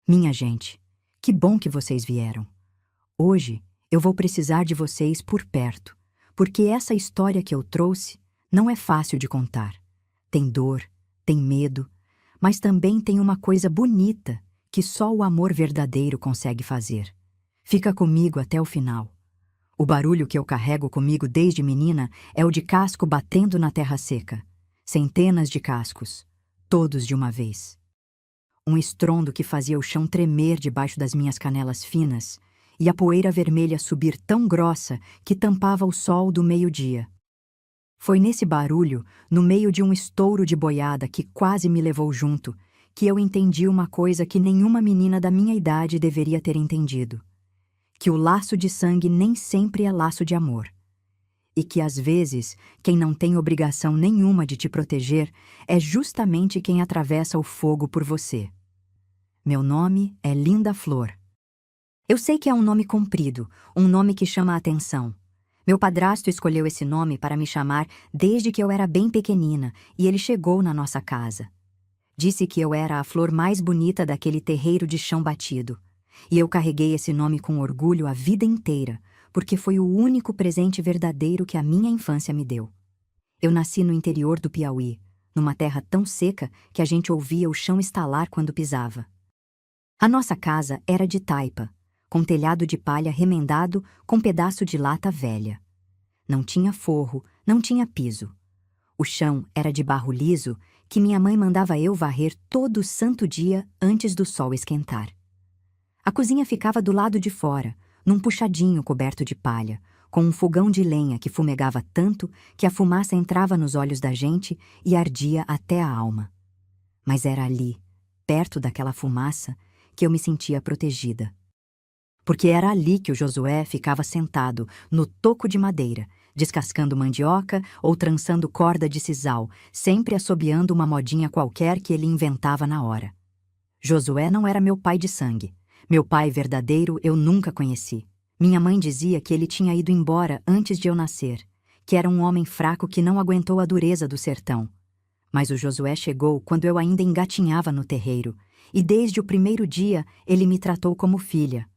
Minha gente, que bom que vocês vieram. Hoje eu vou precisar de vocês por perto, porque essa história que eu trouxe não é fácil de contar. Tem dor, tem medo, mas também tem uma coisa bonita que só o amor verdadeiro consegue fazer. Fica comigo até o final. O barulho que eu carrego comigo desde menina é o de casco batendo na terra seca. Centenas de cascos, todos de uma vez. Um estrondo que fazia o chão tremer debaixo das minhas canelas finas e a poeira vermelha subir tão grossa que tampava o sol do meio-dia. Foi nesse barulho, no meio de um estouro de boiada que quase me levou junto, que eu entendi uma coisa que nenhuma menina da minha idade deveria ter entendido: que o laço de sangue nem sempre é laço de amor. E que, às vezes, quem não tem obrigação nenhuma de te proteger é justamente quem atravessa o fogo por você. Meu nome é Linda Flor. Eu sei que é um nome comprido, um nome que chama a atenção. Meu padrasto escolheu esse nome para me chamar desde que eu era bem pequenina e ele chegou na nossa casa. Disse que eu era a flor mais bonita daquele terreiro de chão batido. E eu carreguei esse nome com orgulho a vida inteira, porque foi o único presente verdadeiro que a minha infância me deu. Eu nasci no interior do Piauí, numa terra tão seca que a gente ouvia o chão estalar quando pisava. A nossa casa era de taipa, com telhado de palha remendado com pedaço de lata velha. Não tinha forro, não tinha piso. O chão era de barro liso que minha mãe mandava eu varrer todo santo dia antes do sol esquentar. A cozinha ficava do lado de fora, num puxadinho coberto de palha, com um fogão de lenha que fumegava tanto que a fumaça entrava nos olhos da gente e ardia até a alma. Mas era ali, perto daquela fumaça, que eu me sentia protegida. Porque era ali que o Josué ficava sentado, no toco de madeira, descascando mandioca ou trançando corda de sisal, sempre assobiando uma modinha qualquer que ele inventava na hora. Josué não era meu pai de sangue. Meu pai verdadeiro eu nunca conheci. Minha mãe dizia que ele tinha ido embora antes de eu nascer, que era um homem fraco que não aguentou a dureza do sertão. Mas o Josué chegou quando eu ainda engatinhava no terreiro, e desde o primeiro dia ele me tratou como filha.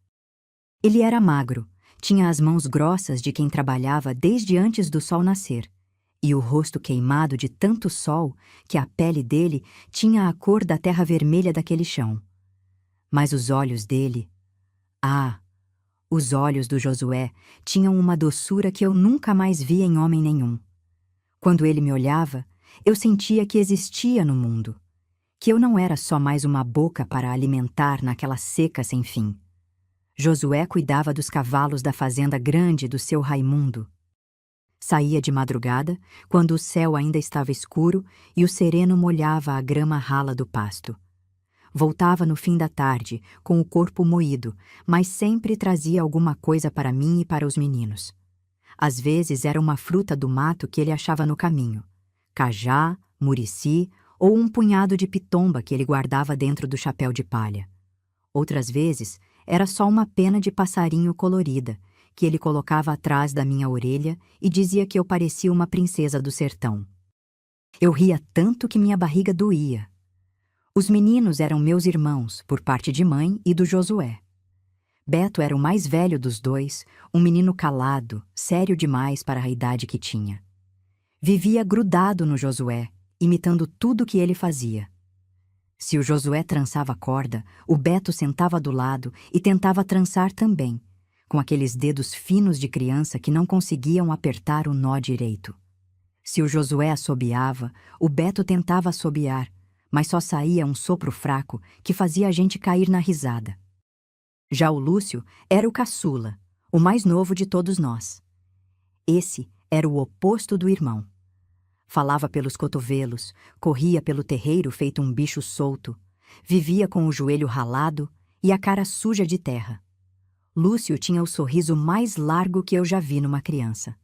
Ele era magro, tinha as mãos grossas de quem trabalhava desde antes do sol nascer, e o rosto queimado de tanto sol que a pele dele tinha a cor da terra vermelha daquele chão. Mas os olhos dele... os olhos do Josué tinham uma doçura que eu nunca mais vi em homem nenhum. Quando ele me olhava, eu sentia que existia no mundo, que eu não era só mais uma boca para alimentar naquela seca sem fim. Josué cuidava dos cavalos da fazenda grande do seu Raimundo. Saía de madrugada, quando o céu ainda estava escuro e o sereno molhava a grama rala do pasto. Voltava no fim da tarde, com o corpo moído, mas sempre trazia alguma coisa para mim e para os meninos. Às vezes era uma fruta do mato que ele achava no caminho: cajá, murici ou um punhado de pitomba que ele guardava dentro do chapéu de palha. Outras vezes era só uma pena de passarinho colorida, que ele colocava atrás da minha orelha e dizia que eu parecia uma princesa do sertão. Eu ria tanto que minha barriga doía. Os meninos eram meus irmãos, por parte de mãe e do Josué. Beto era o mais velho dos dois, um menino calado, sério demais para a idade que tinha. Vivia grudado no Josué, imitando tudo que ele fazia. Se o Josué trançava a corda, o Beto sentava do lado e tentava trançar também, com aqueles dedos finos de criança que não conseguiam apertar o nó direito. Se o Josué assobiava, o Beto tentava assobiar, mas só saía um sopro fraco que fazia a gente cair na risada. Já o Lúcio era o caçula, o mais novo de todos nós. Esse era o oposto do irmão. Falava pelos cotovelos, corria pelo terreiro feito um bicho solto, vivia com o joelho ralado e a cara suja de terra. Lúcio tinha o sorriso mais largo que eu já vi numa criança.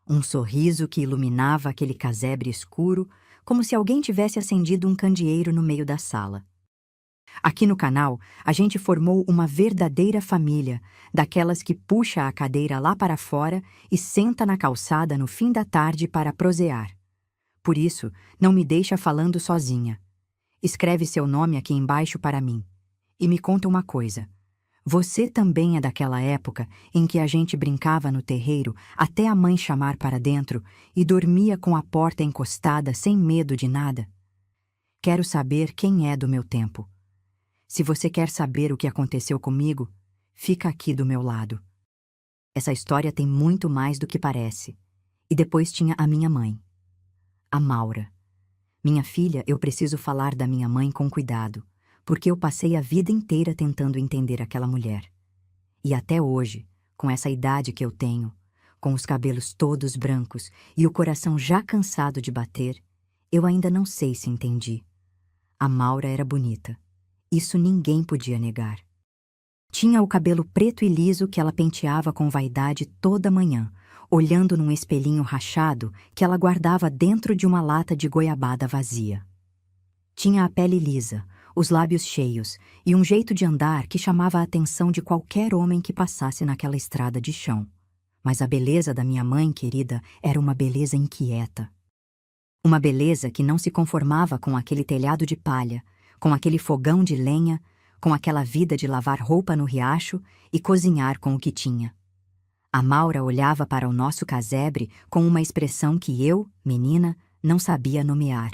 Um sorriso que iluminava aquele casebre escuro, como se alguém tivesse acendido um candeeiro no meio da sala. Aqui no canal, a gente formou uma verdadeira família, daquelas que puxa a cadeira lá para fora e senta na calçada no fim da tarde para prosear. Por isso, não me deixa falando sozinha. Escreve seu nome aqui embaixo para mim. E me conta uma coisa. Você também é daquela época em que a gente brincava no terreiro até a mãe chamar para dentro e dormia com a porta encostada sem medo de nada? Quero saber quem é do meu tempo. Se você quer saber o que aconteceu comigo, fica aqui do meu lado. Essa história tem muito mais do que parece. E depois tinha a minha mãe, a Maura. Minha filha, eu preciso falar da minha mãe com cuidado, porque eu passei a vida inteira tentando entender aquela mulher. E até hoje, com essa idade que eu tenho, com os cabelos todos brancos e o coração já cansado de bater, eu ainda não sei se entendi. A Maura era bonita. Isso ninguém podia negar. Tinha o cabelo preto e liso que ela penteava com vaidade toda manhã, olhando num espelhinho rachado que ela guardava dentro de uma lata de goiabada vazia. Tinha a pele lisa, os lábios cheios e um jeito de andar que chamava a atenção de qualquer homem que passasse naquela estrada de chão. Mas a beleza da minha mãe querida era uma beleza inquieta. Uma beleza que não se conformava com aquele telhado de palha, com aquele fogão de lenha, com aquela vida de lavar roupa no riacho e cozinhar com o que tinha. A Maura olhava para o nosso casebre com uma expressão que eu, menina, não sabia nomear.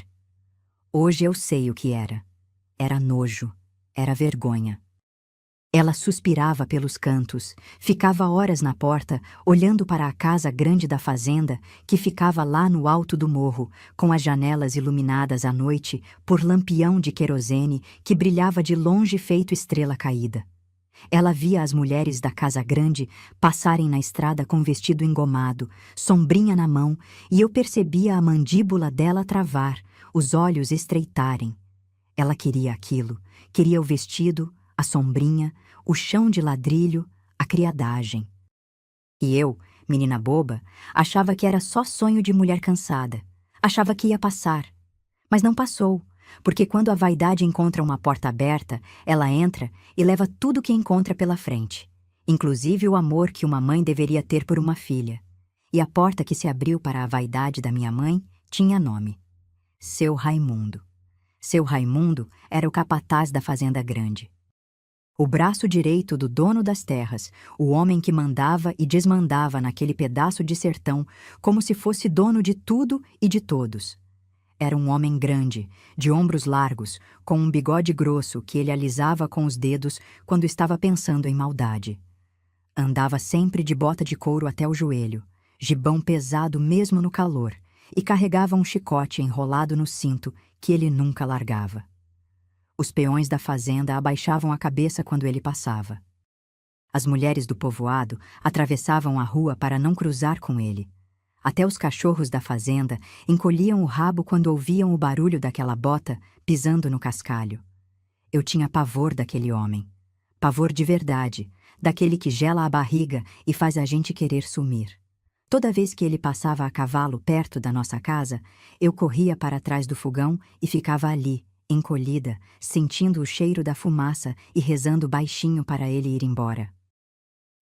Hoje eu sei o que era. Era nojo, era vergonha. Ela suspirava pelos cantos, ficava horas na porta, olhando para a casa grande da fazenda, que ficava lá no alto do morro, com as janelas iluminadas à noite por lampião de querosene que brilhava de longe feito estrela caída. Ela via as mulheres da casa grande passarem na estrada com vestido engomado, sombrinha na mão, e eu percebia a mandíbula dela travar, os olhos estreitarem. Ela queria aquilo, queria o vestido, a sombrinha, o chão de ladrilho, a criadagem. E eu, menina boba, achava que era só sonho de mulher cansada. Achava que ia passar. Mas não passou, porque quando a vaidade encontra uma porta aberta, ela entra e leva tudo que encontra pela frente, inclusive o amor que uma mãe deveria ter por uma filha. E a porta que se abriu para a vaidade da minha mãe tinha nome: Seu Raimundo. Seu Raimundo era o capataz da fazenda grande. O braço direito do dono das terras, o homem que mandava e desmandava naquele pedaço de sertão como se fosse dono de tudo e de todos. Era um homem grande, de ombros largos, com um bigode grosso que ele alisava com os dedos quando estava pensando em maldade. Andava sempre de bota de couro até o joelho, gibão pesado mesmo no calor, e carregava um chicote enrolado no cinto que ele nunca largava. Os peões da fazenda abaixavam a cabeça quando ele passava. As mulheres do povoado atravessavam a rua para não cruzar com ele. Até os cachorros da fazenda encolhiam o rabo quando ouviam o barulho daquela bota pisando no cascalho. Eu tinha pavor daquele homem. Pavor de verdade, daquele que gela a barriga e faz a gente querer sumir. Toda vez que ele passava a cavalo perto da nossa casa, eu corria para trás do fogão e ficava ali, encolhida, sentindo o cheiro da fumaça e rezando baixinho para ele ir embora.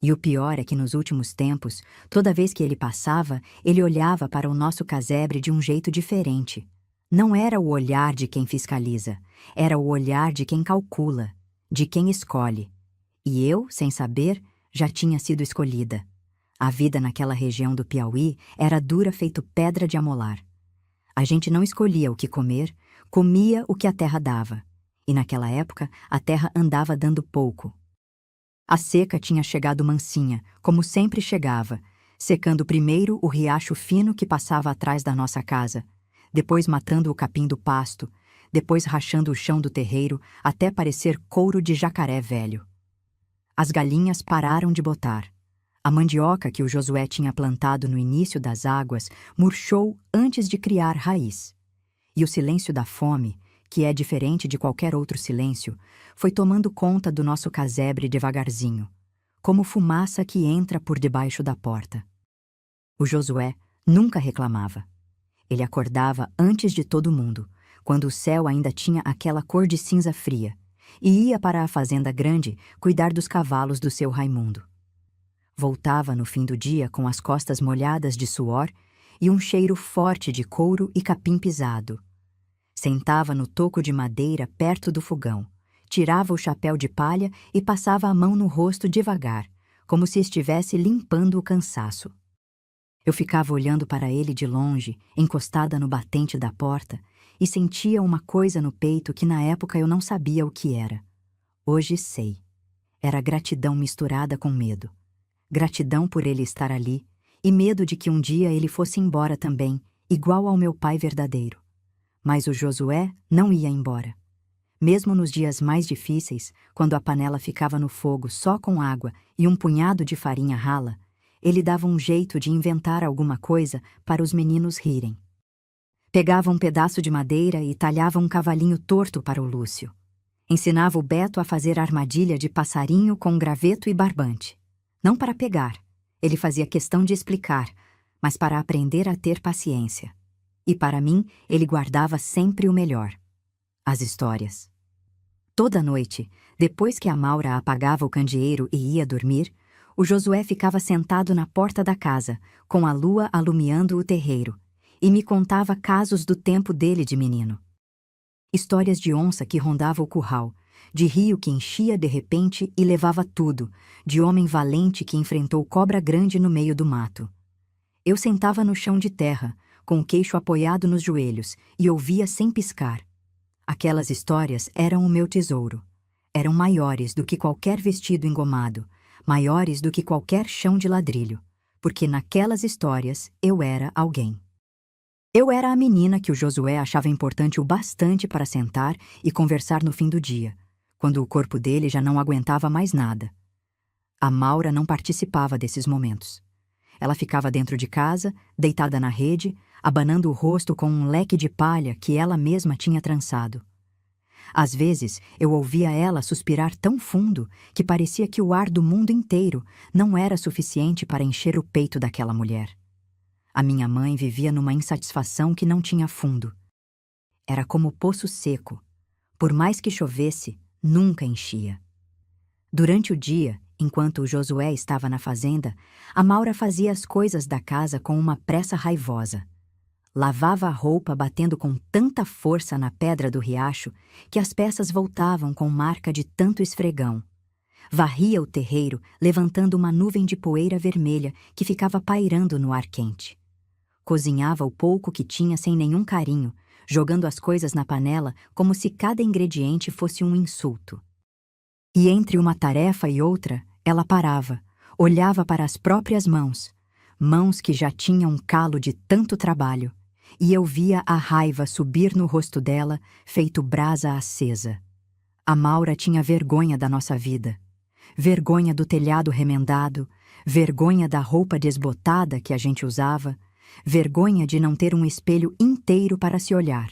E o pior é que nos últimos tempos, toda vez que ele passava, ele olhava para o nosso casebre de um jeito diferente. Não era o olhar de quem fiscaliza, era o olhar de quem calcula, de quem escolhe. E eu, sem saber, já tinha sido escolhida. A vida naquela região do Piauí era dura feito pedra de amolar. A gente não escolhia o que comer, comia o que a terra dava. E naquela época, a terra andava dando pouco. A seca tinha chegado mansinha, como sempre chegava, secando primeiro o riacho fino que passava atrás da nossa casa, depois matando o capim do pasto, depois rachando o chão do terreiro até parecer couro de jacaré velho. As galinhas pararam de botar. A mandioca que o Josué tinha plantado no início das águas murchou antes de criar raiz. E o silêncio da fome, que é diferente de qualquer outro silêncio, foi tomando conta do nosso casebre devagarzinho, como fumaça que entra por debaixo da porta. O Josué nunca reclamava. Ele acordava antes de todo mundo, quando o céu ainda tinha aquela cor de cinza fria, e ia para a fazenda grande cuidar dos cavalos do seu Raimundo. Voltava no fim do dia com as costas molhadas de suor e um cheiro forte de couro e capim pisado. Sentava no toco de madeira perto do fogão, tirava o chapéu de palha e passava a mão no rosto devagar, como se estivesse limpando o cansaço. Eu ficava olhando para ele de longe, encostada no batente da porta, e sentia uma coisa no peito que na época eu não sabia o que era. Hoje sei. Era gratidão misturada com medo. Gratidão por ele estar ali, e medo de que um dia ele fosse embora também, igual ao meu pai verdadeiro. Mas o Josué não ia embora. Mesmo nos dias mais difíceis, quando a panela ficava no fogo só com água e um punhado de farinha rala, ele dava um jeito de inventar alguma coisa para os meninos rirem. Pegava um pedaço de madeira e talhava um cavalinho torto para o Lúcio. Ensinava o Beto a fazer armadilha de passarinho com graveto e barbante. Não para pegar, ele fazia questão de explicar, mas para aprender a ter paciência. E para mim, ele guardava sempre o melhor: as histórias. Toda noite, depois que a Maura apagava o candeeiro e ia dormir, o Josué ficava sentado na porta da casa, com a lua alumiando o terreiro, e me contava casos do tempo dele de menino. Histórias de onça que rondava o curral, de rio que enchia de repente e levava tudo, de homem valente que enfrentou cobra grande no meio do mato. Eu sentava no chão de terra, com o queixo apoiado nos joelhos, e ouvia sem piscar. Aquelas histórias eram o meu tesouro. Eram maiores do que qualquer vestido engomado, maiores do que qualquer chão de ladrilho, porque naquelas histórias eu era alguém. Eu era a menina que o Josué achava importante o bastante para sentar e conversar no fim do dia, quando o corpo dele já não aguentava mais nada. A Maura não participava desses momentos. Ela ficava dentro de casa, deitada na rede, abanando o rosto com um leque de palha que ela mesma tinha trançado. Às vezes, eu ouvia ela suspirar tão fundo que parecia que o ar do mundo inteiro não era suficiente para encher o peito daquela mulher. A minha mãe vivia numa insatisfação que não tinha fundo. Era como poço seco. Por mais que chovesse, nunca enchia. Durante o dia, enquanto o Josué estava na fazenda, a Maura fazia as coisas da casa com uma pressa raivosa. Lavava a roupa batendo com tanta força na pedra do riacho que as peças voltavam com marca de tanto esfregão. Varria o terreiro, levantando uma nuvem de poeira vermelha que ficava pairando no ar quente. Cozinhava o pouco que tinha sem nenhum carinho, jogando as coisas na panela como se cada ingrediente fosse um insulto. E entre uma tarefa e outra, ela parava, olhava para as próprias mãos, mãos que já tinham um calo de tanto trabalho, e eu via a raiva subir no rosto dela, feito brasa acesa. A Maura tinha vergonha da nossa vida, vergonha do telhado remendado, vergonha da roupa desbotada que a gente usava, vergonha de não ter um espelho inteiro para se olhar.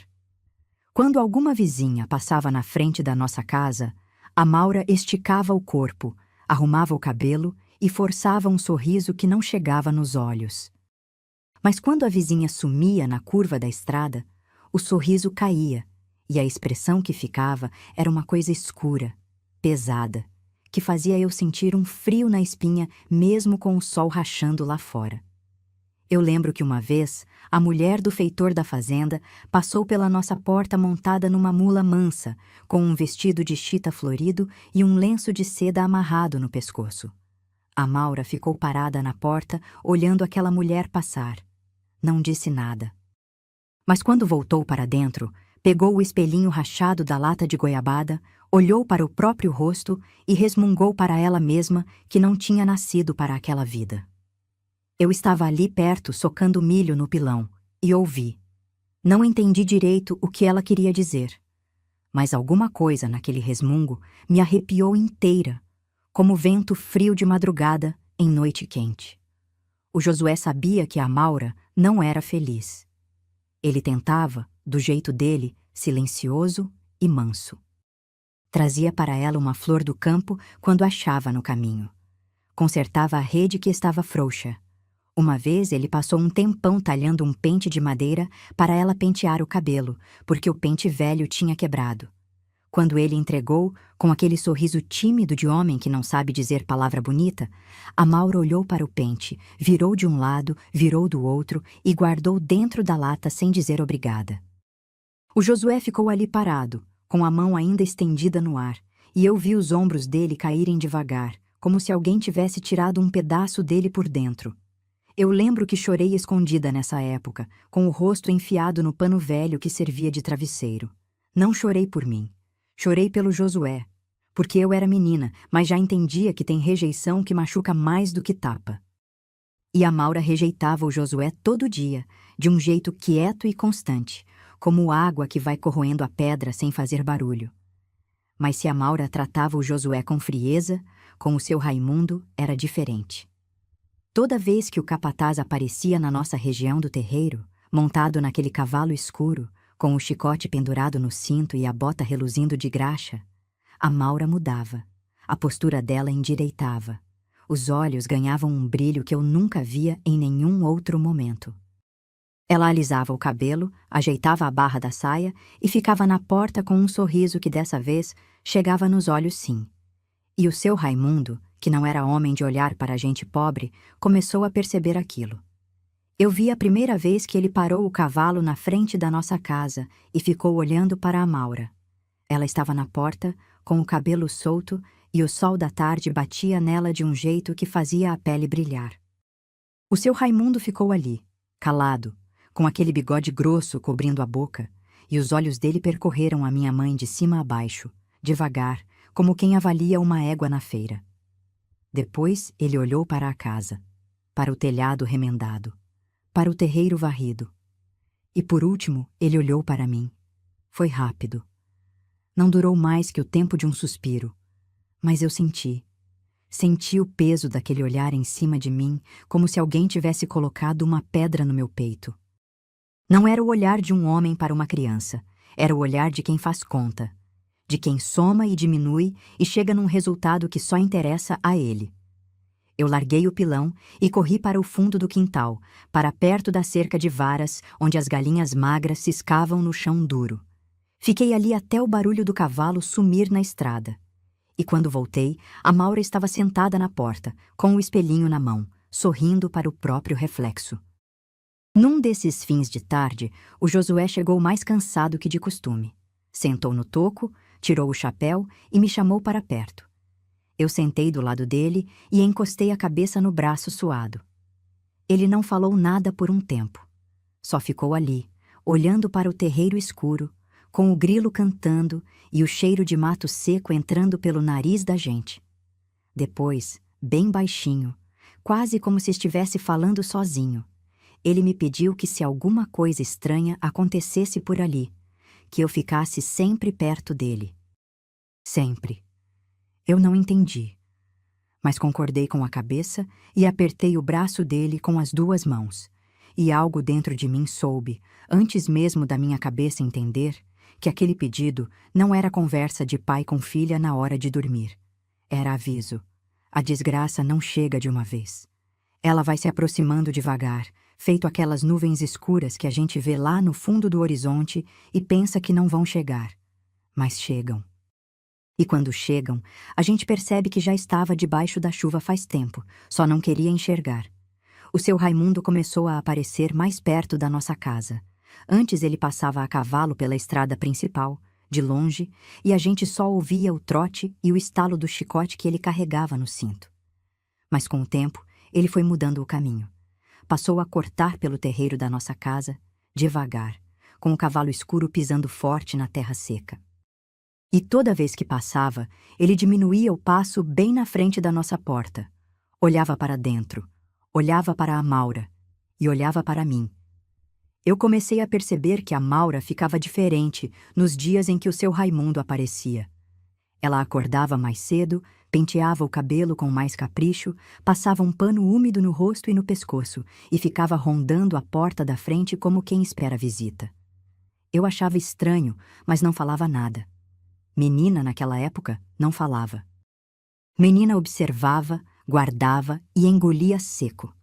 Quando alguma vizinha passava na frente da nossa casa, a Maura esticava o corpo, arrumava o cabelo e forçava um sorriso que não chegava nos olhos. Mas quando a vizinha sumia na curva da estrada, o sorriso caía, e a expressão que ficava era uma coisa escura, pesada, que fazia eu sentir um frio na espinha mesmo com o sol rachando lá fora. Eu lembro que uma vez, a mulher do feitor da fazenda passou pela nossa porta montada numa mula mansa, com um vestido de chita florido e um lenço de seda amarrado no pescoço. A Maura ficou parada na porta, olhando aquela mulher passar. Não disse nada. Mas quando voltou para dentro, pegou o espelhinho rachado da lata de goiabada, olhou para o próprio rosto e resmungou para ela mesma que não tinha nascido para aquela vida. Eu estava ali perto, socando milho no pilão, e ouvi. Não entendi direito o que ela queria dizer, mas alguma coisa naquele resmungo me arrepiou inteira, como vento frio de madrugada em noite quente. O Josué sabia que a Maura não era feliz. Ele tentava, do jeito dele, silencioso e manso. Trazia para ela uma flor do campo quando achava no caminho. Consertava a rede que estava frouxa. Uma vez ele passou um tempão talhando um pente de madeira para ela pentear o cabelo, porque o pente velho tinha quebrado. Quando ele entregou, com aquele sorriso tímido de homem que não sabe dizer palavra bonita, a Maura olhou para o pente, virou de um lado, virou do outro e guardou dentro da lata sem dizer obrigada. O Josué ficou ali parado, com a mão ainda estendida no ar, e eu vi os ombros dele caírem devagar, como se alguém tivesse tirado um pedaço dele por dentro. Eu lembro que chorei escondida nessa época, com o rosto enfiado no pano velho que servia de travesseiro. Não chorei por mim. Chorei pelo Josué, porque eu era menina, mas já entendia que tem rejeição que machuca mais do que tapa. E a Maura rejeitava o Josué todo dia, de um jeito quieto e constante, como água que vai corroendo a pedra sem fazer barulho. Mas se a Maura tratava o Josué com frieza, com o seu Raimundo era diferente. Toda vez que o capataz aparecia na nossa região do terreiro, montado naquele cavalo escuro, com o chicote pendurado no cinto e a bota reluzindo de graxa, a Maura mudava, a postura dela endireitava. Os olhos ganhavam um brilho que eu nunca via em nenhum outro momento. Ela alisava o cabelo, ajeitava a barra da saia e ficava na porta com um sorriso que dessa vez chegava nos olhos sim. E o seu Raimundo, que não era homem de olhar para a gente pobre, começou a perceber aquilo. Eu vi a primeira vez que ele parou o cavalo na frente da nossa casa e ficou olhando para a Maura. Ela estava na porta, com o cabelo solto, e o sol da tarde batia nela de um jeito que fazia a pele brilhar. O seu Raimundo ficou ali, calado, com aquele bigode grosso cobrindo a boca, e os olhos dele percorreram a minha mãe de cima a baixo, devagar, como quem avalia uma égua na feira. Depois ele olhou para a casa, para o telhado remendado, para o terreiro varrido. E por último ele olhou para mim. Foi rápido. Não durou mais que o tempo de um suspiro. Mas eu senti. Senti o peso daquele olhar em cima de mim, como se alguém tivesse colocado uma pedra no meu peito. Não era o olhar de um homem para uma criança. Era o olhar de quem faz conta. De quem soma e diminui e chega num resultado que só interessa a ele. Eu larguei o pilão e corri para o fundo do quintal, para perto da cerca de varas, onde as galinhas magras ciscavam no chão duro. Fiquei ali até o barulho do cavalo sumir na estrada. E quando voltei, a Maura estava sentada na porta, com o espelhinho na mão, sorrindo para o próprio reflexo. Num desses fins de tarde, o Josué chegou mais cansado que de costume. Sentou no toco, tirou o chapéu e me chamou para perto. Eu sentei do lado dele e encostei a cabeça no braço suado. Ele não falou nada por um tempo. Só ficou ali, olhando para o terreiro escuro, com o grilo cantando e o cheiro de mato seco entrando pelo nariz da gente. Depois, bem baixinho, quase como se estivesse falando sozinho, ele me pediu que se alguma coisa estranha acontecesse por ali, que eu ficasse sempre perto dele. Sempre. Eu não entendi, mas concordei com a cabeça e apertei o braço dele com as duas mãos. E algo dentro de mim soube, antes mesmo da minha cabeça entender, que aquele pedido não era conversa de pai com filha na hora de dormir. Era aviso. A desgraça não chega de uma vez. Ela vai se aproximando devagar, feito aquelas nuvens escuras que a gente vê lá no fundo do horizonte e pensa que não vão chegar. Mas chegam. E quando chegam, a gente percebe que já estava debaixo da chuva faz tempo, só não queria enxergar. O seu Raimundo começou a aparecer mais perto da nossa casa. Antes ele passava a cavalo pela estrada principal, de longe, e a gente só ouvia o trote e o estalo do chicote que ele carregava no cinto. Mas com o tempo, ele foi mudando o caminho. Passou a cortar pelo terreiro da nossa casa, devagar, com o cavalo escuro pisando forte na terra seca. E toda vez que passava, ele diminuía o passo bem na frente da nossa porta. Olhava para dentro, olhava para a Maura e olhava para mim. Eu comecei a perceber que a Maura ficava diferente nos dias em que o seu Raimundo aparecia. Ela acordava mais cedo, penteava o cabelo com mais capricho, passava um pano úmido no rosto e no pescoço e ficava rondando a porta da frente como quem espera visita. Eu achava estranho, mas não falava nada. Menina, naquela época, não falava. Menina observava, guardava e engolia seco.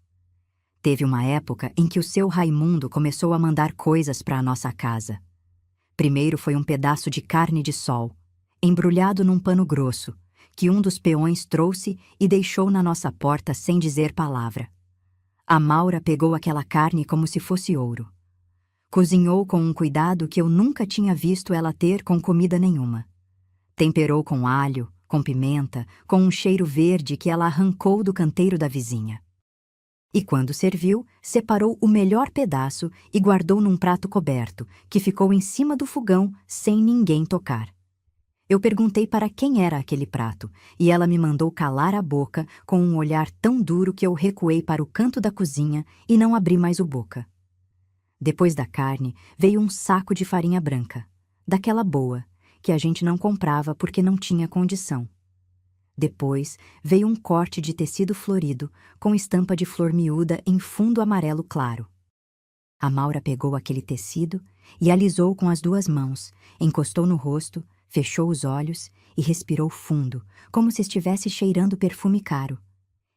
Teve uma época em que o seu Raimundo começou a mandar coisas para a nossa casa. Primeiro foi um pedaço de carne de sol, embrulhado num pano grosso, que um dos peões trouxe e deixou na nossa porta sem dizer palavra. A Maura pegou aquela carne como se fosse ouro. Cozinhou com um cuidado que eu nunca tinha visto ela ter com comida nenhuma. Temperou com alho, com pimenta, com um cheiro verde que ela arrancou do canteiro da vizinha. E quando serviu, separou o melhor pedaço e guardou num prato coberto, que ficou em cima do fogão sem ninguém tocar. Eu perguntei para quem era aquele prato, e ela me mandou calar a boca com um olhar tão duro que eu recuei para o canto da cozinha e não abri mais o boca. Depois da carne, veio um saco de farinha branca, daquela boa, que a gente não comprava porque não tinha condição. Depois, veio um corte de tecido florido, com estampa de flor miúda em fundo amarelo claro. A Maura pegou aquele tecido e alisou com as 2 mãos, encostou no rosto, fechou os olhos e respirou fundo, como se estivesse cheirando perfume caro.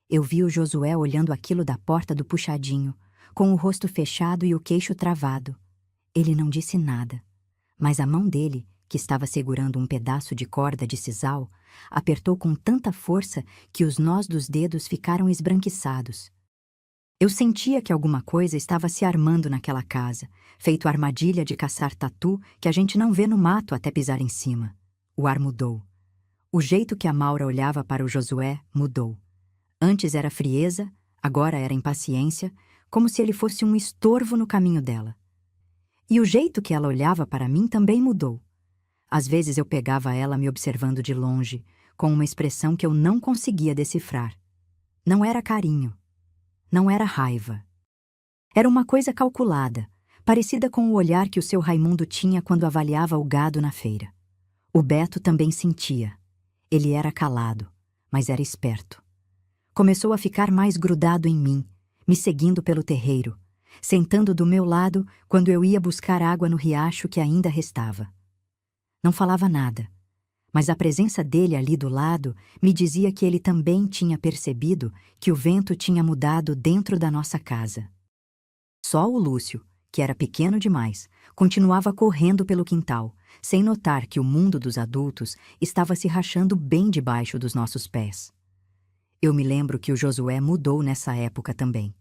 Eu vi o Josué olhando aquilo da porta do puxadinho, com o rosto fechado e o queixo travado. Ele não disse nada, mas a mão dele, que estava segurando um pedaço de corda de sisal, apertou com tanta força que os nós dos dedos ficaram esbranquiçados. Eu sentia que alguma coisa estava se armando naquela casa, feito armadilha de caçar tatu que a gente não vê no mato até pisar em cima. O ar mudou. O jeito que a Maura olhava para o Josué mudou. Antes era frieza, agora era impaciência, como se ele fosse um estorvo no caminho dela. E o jeito que ela olhava para mim também mudou. Às vezes eu pegava ela me observando de longe, com uma expressão que eu não conseguia decifrar. Não era carinho. Não era raiva. Era uma coisa calculada, parecida com o olhar que o seu Raimundo tinha quando avaliava o gado na feira. O Beto também sentia. Ele era calado, mas era esperto. Começou a ficar mais grudado em mim, me seguindo pelo terreiro, sentando do meu lado quando eu ia buscar água no riacho que ainda restava. Não falava nada, mas a presença dele ali do lado me dizia que ele também tinha percebido que o vento tinha mudado dentro da nossa casa. Só o Lúcio, que era pequeno demais, continuava correndo pelo quintal, sem notar que o mundo dos adultos estava se rachando bem debaixo dos nossos pés. Eu me lembro que o Josué mudou nessa época também.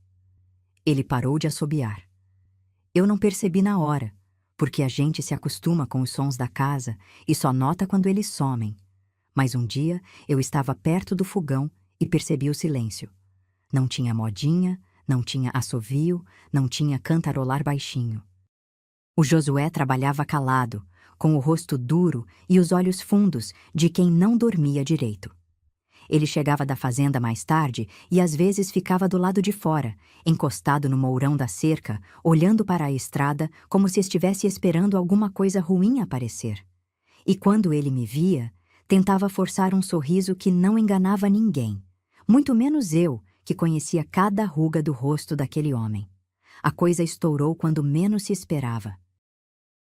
Ele parou de assobiar. Eu não percebi na hora, porque a gente se acostuma com os sons da casa e só nota quando eles somem. Mas um dia eu estava perto do fogão e percebi o silêncio. Não tinha modinha, não tinha assovio, não tinha cantarolar baixinho. O Josué trabalhava calado, com o rosto duro e os olhos fundos de quem não dormia direito. Ele chegava da fazenda mais tarde e às vezes ficava do lado de fora, encostado no mourão da cerca, olhando para a estrada como se estivesse esperando alguma coisa ruim aparecer. E quando ele me via, tentava forçar um sorriso que não enganava ninguém, muito menos eu, que conhecia cada ruga do rosto daquele homem. A coisa estourou quando menos se esperava.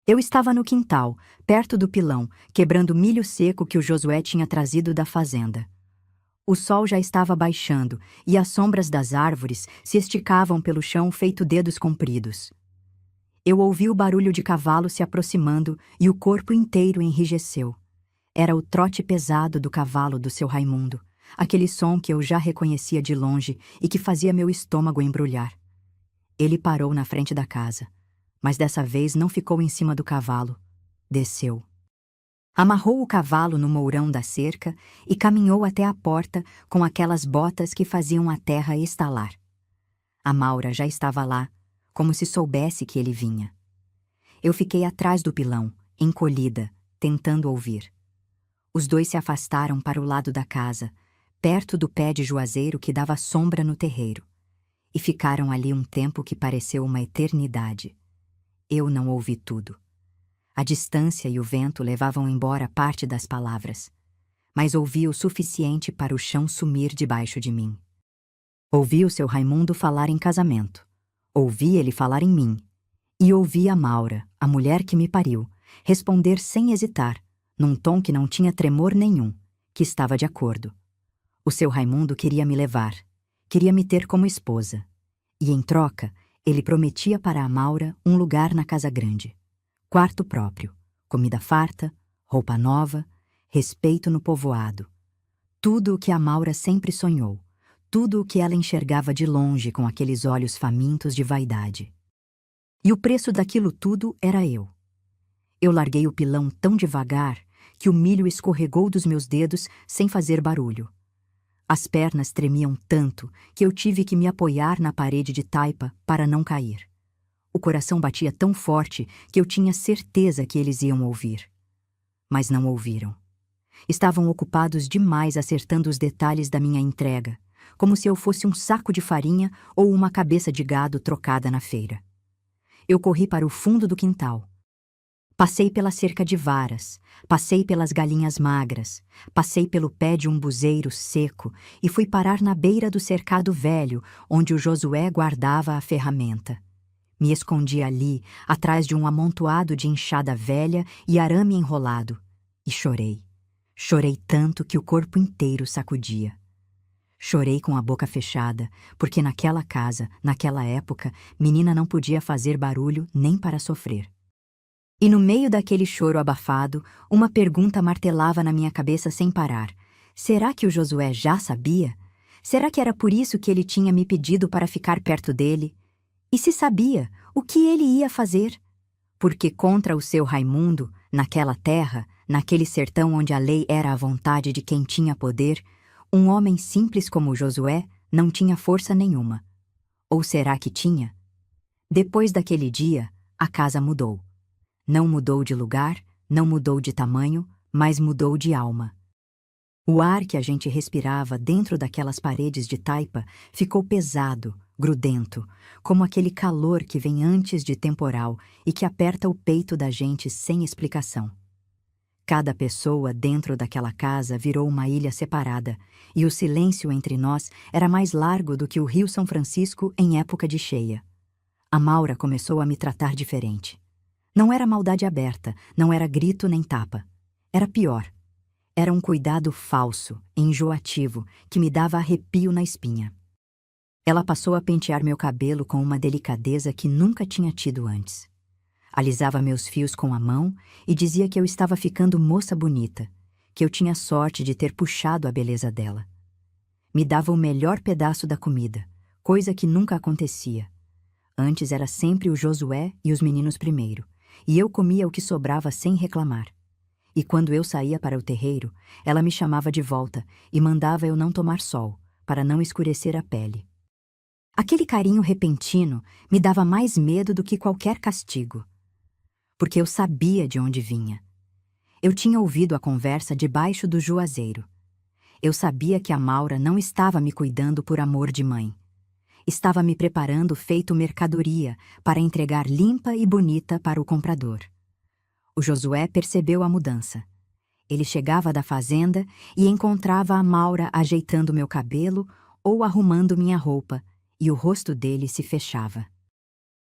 Eu estava no quintal, perto do pilão, quebrando milho seco que o Josué tinha trazido da fazenda. O sol já estava baixando e as sombras das árvores se esticavam pelo chão feito dedos compridos. Eu ouvi o barulho de cavalo se aproximando e o corpo inteiro enrijeceu. Era o trote pesado do cavalo do seu Raimundo, aquele som que eu já reconhecia de longe e que fazia meu estômago embrulhar. Ele parou na frente da casa, mas dessa vez não ficou em cima do cavalo. Desceu. Amarrou o cavalo no mourão da cerca e caminhou até a porta com aquelas botas que faziam a terra estalar. A Maura já estava lá, como se soubesse que ele vinha. Eu fiquei atrás do pilão, encolhida, tentando ouvir. Os dois se afastaram para o lado da casa, perto do pé de juazeiro que dava sombra no terreiro, e ficaram ali um tempo que pareceu uma eternidade. Eu não ouvi tudo. A distância e o vento levavam embora parte das palavras, mas ouvi o suficiente para o chão sumir debaixo de mim. Ouvi o seu Raimundo falar em casamento, ouvi ele falar em mim, e ouvi a Maura, a mulher que me pariu, responder sem hesitar, num tom que não tinha tremor nenhum, que estava de acordo. O seu Raimundo queria me levar, queria me ter como esposa, e em troca, ele prometia para a Maura um lugar na casa grande. Quarto próprio, comida farta, roupa nova, respeito no povoado. Tudo o que a Maura sempre sonhou, tudo o que ela enxergava de longe com aqueles olhos famintos de vaidade. E o preço daquilo tudo era eu. Eu larguei o pilão tão devagar que o milho escorregou dos meus dedos sem fazer barulho. As pernas tremiam tanto que eu tive que me apoiar na parede de taipa para não cair. O coração batia tão forte que eu tinha certeza que eles iam ouvir. Mas não ouviram. Estavam ocupados demais acertando os detalhes da minha entrega, como se eu fosse um saco de farinha ou uma cabeça de gado trocada na feira. Eu corri para o fundo do quintal. Passei pela cerca de varas, passei pelas galinhas magras, passei pelo pé de um buzeiro seco e fui parar na beira do cercado velho, onde o Josué guardava a ferramenta. Me escondi ali, atrás de um amontoado de enxada velha e arame enrolado, e chorei. Chorei tanto que o corpo inteiro sacudia. Chorei com a boca fechada, porque naquela casa, naquela época, menina não podia fazer barulho nem para sofrer. E no meio daquele choro abafado, uma pergunta martelava na minha cabeça sem parar. Será que o Josué já sabia? Será que era por isso que ele tinha me pedido para ficar perto dele? E se sabia, o que ele ia fazer? Porque contra o seu Raimundo, naquela terra, naquele sertão onde a lei era a vontade de quem tinha poder, um homem simples como Josué não tinha força nenhuma. Ou será que tinha? Depois daquele dia, a casa mudou. Não mudou de lugar, não mudou de tamanho, mas mudou de alma. O ar que a gente respirava dentro daquelas paredes de taipa ficou pesado, grudento, como aquele calor que vem antes de temporal e que aperta o peito da gente sem explicação. Cada pessoa dentro daquela casa virou uma ilha separada, e o silêncio entre nós era mais largo do que o Rio São Francisco em época de cheia. A Maura começou a me tratar diferente. Não era maldade aberta, não era grito nem tapa. Era pior. Era um cuidado falso, enjoativo, que me dava arrepio na espinha. Ela passou a pentear meu cabelo com uma delicadeza que nunca tinha tido antes. Alisava meus fios com a mão e dizia que eu estava ficando moça bonita, que eu tinha sorte de ter puxado a beleza dela. Me dava o melhor pedaço da comida, coisa que nunca acontecia. Antes era sempre o Josué e os meninos primeiro, e eu comia o que sobrava sem reclamar. E quando eu saía para o terreiro, ela me chamava de volta e mandava eu não tomar sol, para não escurecer a pele. Aquele carinho repentino me dava mais medo do que qualquer castigo, porque eu sabia de onde vinha. Eu tinha ouvido a conversa debaixo do juazeiro. Eu sabia que a Maura não estava me cuidando por amor de mãe. Estava me preparando feito mercadoria para entregar limpa e bonita para o comprador. O Josué percebeu a mudança. Ele chegava da fazenda e encontrava a Maura ajeitando meu cabelo ou arrumando minha roupa, e o rosto dele se fechava.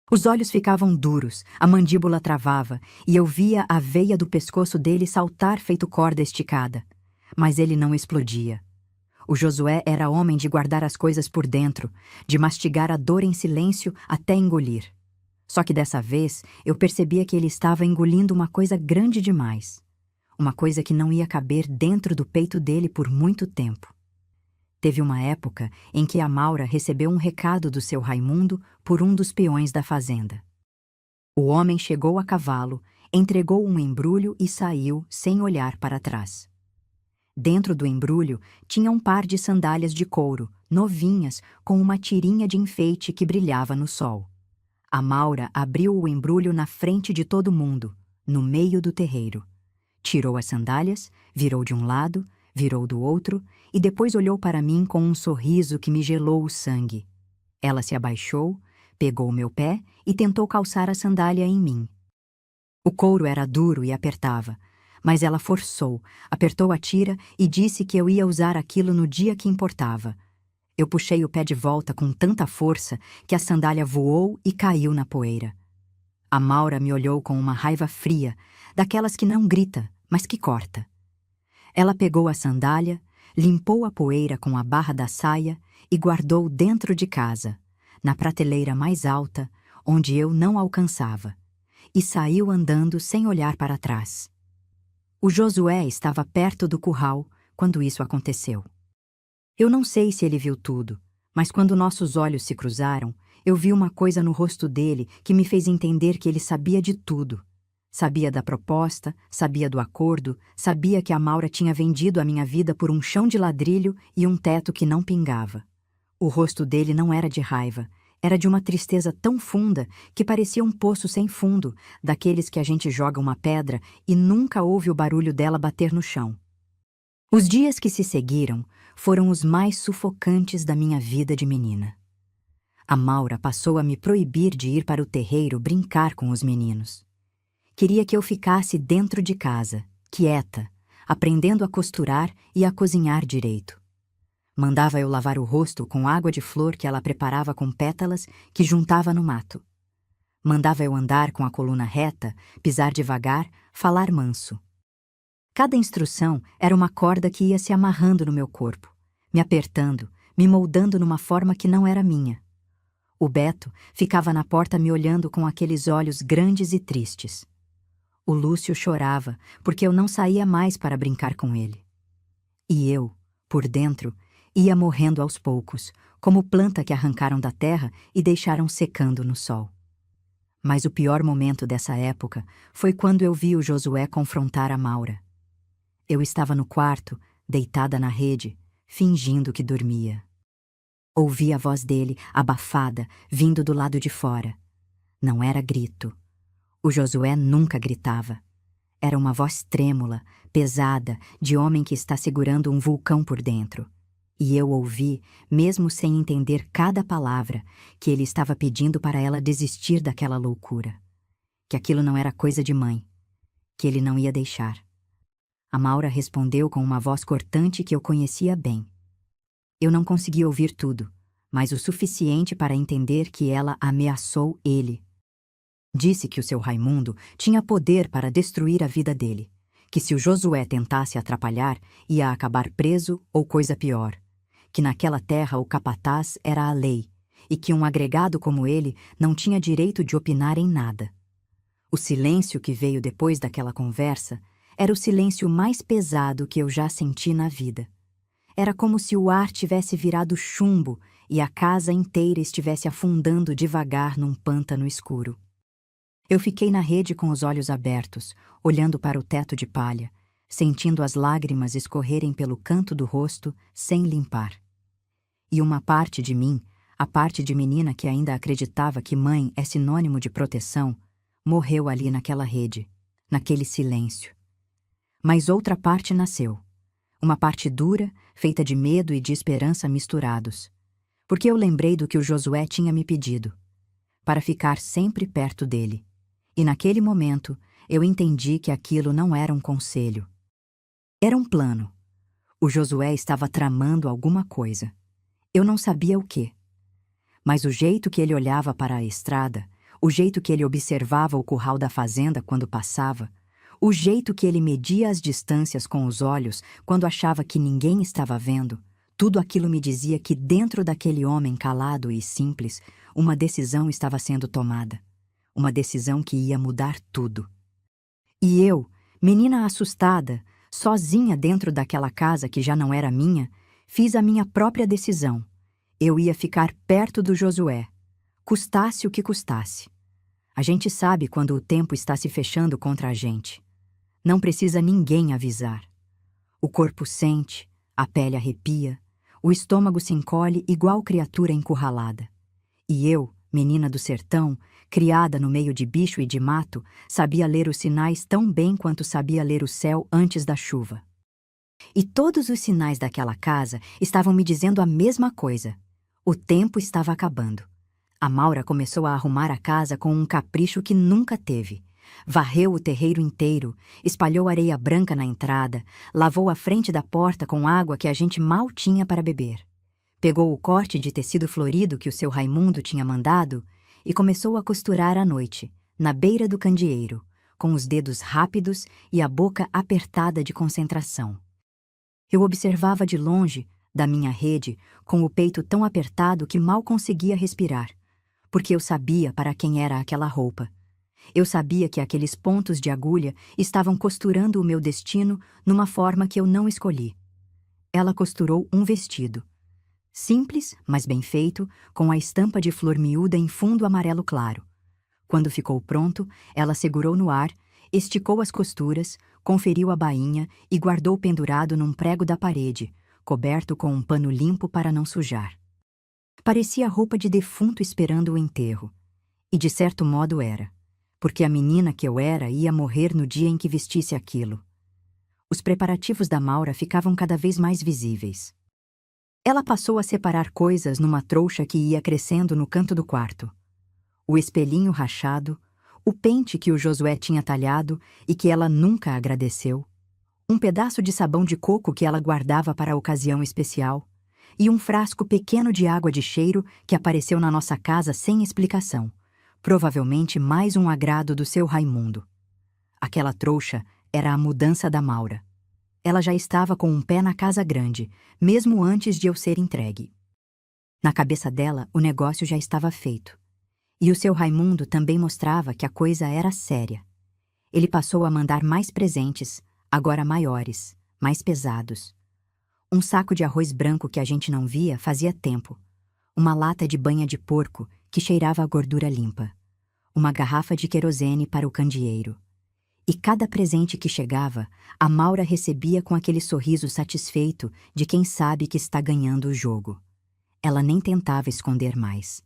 Os olhos ficavam duros, a mandíbula travava, e eu via a veia do pescoço dele saltar feito corda esticada. Mas ele não explodia. O Josué era homem de guardar as coisas por dentro, de mastigar a dor em silêncio até engolir. Só que dessa vez eu percebia que ele estava engolindo uma coisa grande demais. Uma coisa que não ia caber dentro do peito dele por muito tempo. Teve uma época em que a Maura recebeu um recado do seu Raimundo por um dos peões da fazenda. O homem chegou a cavalo, entregou um embrulho e saiu sem olhar para trás. Dentro do embrulho tinha um par de sandálias de couro, novinhas, com uma tirinha de enfeite que brilhava no sol. A Maura abriu o embrulho na frente de todo mundo, no meio do terreiro. Tirou as sandálias, virou de um lado, virou do outro e depois olhou para mim com um sorriso que me gelou o sangue. Ela se abaixou, pegou o meu pé e tentou calçar a sandália em mim. O couro era duro e apertava, mas ela forçou, apertou a tira e disse que eu ia usar aquilo no dia que importava. Eu puxei o pé de volta com tanta força que a sandália voou e caiu na poeira. A Maura me olhou com uma raiva fria, daquelas que não grita, mas que corta. Ela pegou a sandália, limpou a poeira com a barra da saia e guardou dentro de casa, na prateleira mais alta, onde eu não alcançava, e saiu andando sem olhar para trás. O Josué estava perto do curral quando isso aconteceu. Eu não sei se ele viu tudo, mas quando nossos olhos se cruzaram, eu vi uma coisa no rosto dele que me fez entender que ele sabia de tudo. Sabia da proposta, sabia do acordo, sabia que a Maura tinha vendido a minha vida por um chão de ladrilho e um teto que não pingava. O rosto dele não era de raiva, era de uma tristeza tão funda que parecia um poço sem fundo, daqueles que a gente joga uma pedra e nunca ouve o barulho dela bater no chão. Os dias que se seguiram foram os mais sufocantes da minha vida de menina. A Maura passou a me proibir de ir para o terreiro brincar com os meninos. Queria que eu ficasse dentro de casa, quieta, aprendendo a costurar e a cozinhar direito. Mandava eu lavar o rosto com água de flor que ela preparava com pétalas que juntava no mato. Mandava eu andar com a coluna reta, pisar devagar, falar manso. Cada instrução era uma corda que ia se amarrando no meu corpo, me apertando, me moldando numa forma que não era minha. O Beto ficava na porta me olhando com aqueles olhos grandes e tristes. O Lúcio chorava porque eu não saía mais para brincar com ele. E eu, por dentro, ia morrendo aos poucos, como planta que arrancaram da terra e deixaram secando no sol. Mas o pior momento dessa época foi quando eu vi o Josué confrontar a Maura. Eu estava no quarto, deitada na rede, fingindo que dormia. Ouvi a voz dele, abafada, vindo do lado de fora. Não era grito. O Josué nunca gritava. Era uma voz trêmula, pesada, de homem que está segurando um vulcão por dentro. E eu ouvi, mesmo sem entender cada palavra, que ele estava pedindo para ela desistir daquela loucura. Que aquilo não era coisa de mãe. Que ele não ia deixar. A Maura respondeu com uma voz cortante que eu conhecia bem. Eu não consegui ouvir tudo, mas o suficiente para entender que ela ameaçou ele. Disse que o seu Raimundo tinha poder para destruir a vida dele, que se o Josué tentasse atrapalhar, ia acabar preso ou coisa pior, que naquela terra o capataz era a lei e que um agregado como ele não tinha direito de opinar em nada. O silêncio que veio depois daquela conversa era o silêncio mais pesado que eu já senti na vida. Era como se o ar tivesse virado chumbo e a casa inteira estivesse afundando devagar num pântano escuro. Eu fiquei na rede com os olhos abertos, olhando para o teto de palha, sentindo as lágrimas escorrerem pelo canto do rosto sem limpar. E uma parte de mim, a parte de menina que ainda acreditava que mãe é sinônimo de proteção, morreu ali naquela rede, naquele silêncio. Mas outra parte nasceu. Uma parte dura, feita de medo e de esperança misturados. Porque eu lembrei do que o Josué tinha me pedido, para ficar sempre perto dele. E naquele momento, eu entendi que aquilo não era um conselho. Era um plano. O Josué estava tramando alguma coisa. Eu não sabia o quê. Mas o jeito que ele olhava para a estrada, o jeito que ele observava o curral da fazenda quando passava, o jeito que ele media as distâncias com os olhos quando achava que ninguém estava vendo, tudo aquilo me dizia que dentro daquele homem calado e simples, uma decisão estava sendo tomada. Uma decisão que ia mudar tudo. E eu, menina assustada, sozinha dentro daquela casa que já não era minha, fiz a minha própria decisão. Eu ia ficar perto do Josué, custasse o que custasse. A gente sabe quando o tempo está se fechando contra a gente. Não precisa ninguém avisar. O corpo sente, a pele arrepia, o estômago se encolhe igual criatura encurralada. E eu, menina do sertão, criada no meio de bicho e de mato, sabia ler os sinais tão bem quanto sabia ler o céu antes da chuva. E todos os sinais daquela casa estavam me dizendo a mesma coisa. O tempo estava acabando. A Maura começou a arrumar a casa com um capricho que nunca teve. Varreu o terreiro inteiro, espalhou areia branca na entrada, lavou a frente da porta com água que a gente mal tinha para beber. Pegou o corte de tecido florido que o seu Raimundo tinha mandado e começou a costurar à noite, na beira do candeeiro, com os dedos rápidos e a boca apertada de concentração. Eu observava de longe, da minha rede, com o peito tão apertado que mal conseguia respirar, porque eu sabia para quem era aquela roupa. Eu sabia que aqueles pontos de agulha estavam costurando o meu destino numa forma que eu não escolhi. Ela costurou um vestido. Simples, mas bem feito, com a estampa de flor miúda em fundo amarelo claro. Quando ficou pronto, ela segurou no ar Esticou as costuras, conferiu a bainha e guardou pendurado num prego da parede, coberto com um pano limpo para não sujar. Parecia roupa de defunto esperando o enterro. E de certo modo era, porque a menina que eu era ia morrer no dia em que vestisse aquilo. Os preparativos da Maura ficavam cada vez mais visíveis. Ela passou a separar coisas numa trouxa que ia crescendo no canto do quarto. O espelhinho rachado, o pente que o Josué tinha talhado e que ela nunca agradeceu, um pedaço de sabão de coco que ela guardava para a ocasião especial e um frasco pequeno de água de cheiro que apareceu na nossa casa sem explicação, provavelmente mais um agrado do seu Raimundo. Aquela trouxa era a mudança da Maura. Ela já estava com um pé na casa grande, mesmo antes de eu ser entregue. Na cabeça dela, o negócio já estava feito. E o seu Raimundo também mostrava que a coisa era séria. Ele passou a mandar mais presentes, agora maiores, mais pesados. Um saco de arroz branco que a gente não via fazia tempo. Uma lata de banha de porco que cheirava a gordura limpa. Uma garrafa de querosene para o candeeiro. E cada presente que chegava, a Maura recebia com aquele sorriso satisfeito de quem sabe que está ganhando o jogo. Ela nem tentava esconder mais.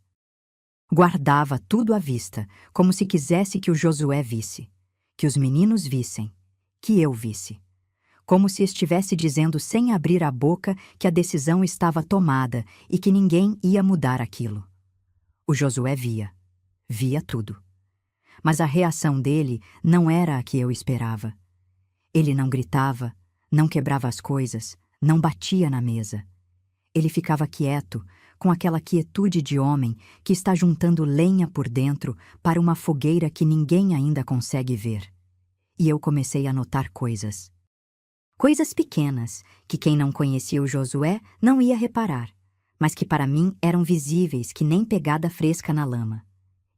Guardava tudo à vista, como se quisesse que o Josué visse, que os meninos vissem, que eu visse. Como se estivesse dizendo sem abrir a boca que a decisão estava tomada e que ninguém ia mudar aquilo. O Josué via tudo. Mas a reação dele não era a que eu esperava. Ele não gritava, não quebrava as coisas, não batia na mesa. Ele ficava quieto, com aquela quietude de homem que está juntando lenha por dentro para uma fogueira que ninguém ainda consegue ver. E eu comecei a notar coisas. Coisas pequenas, que quem não conhecia o Josué não ia reparar, mas que para mim eram visíveis que nem pegada fresca na lama.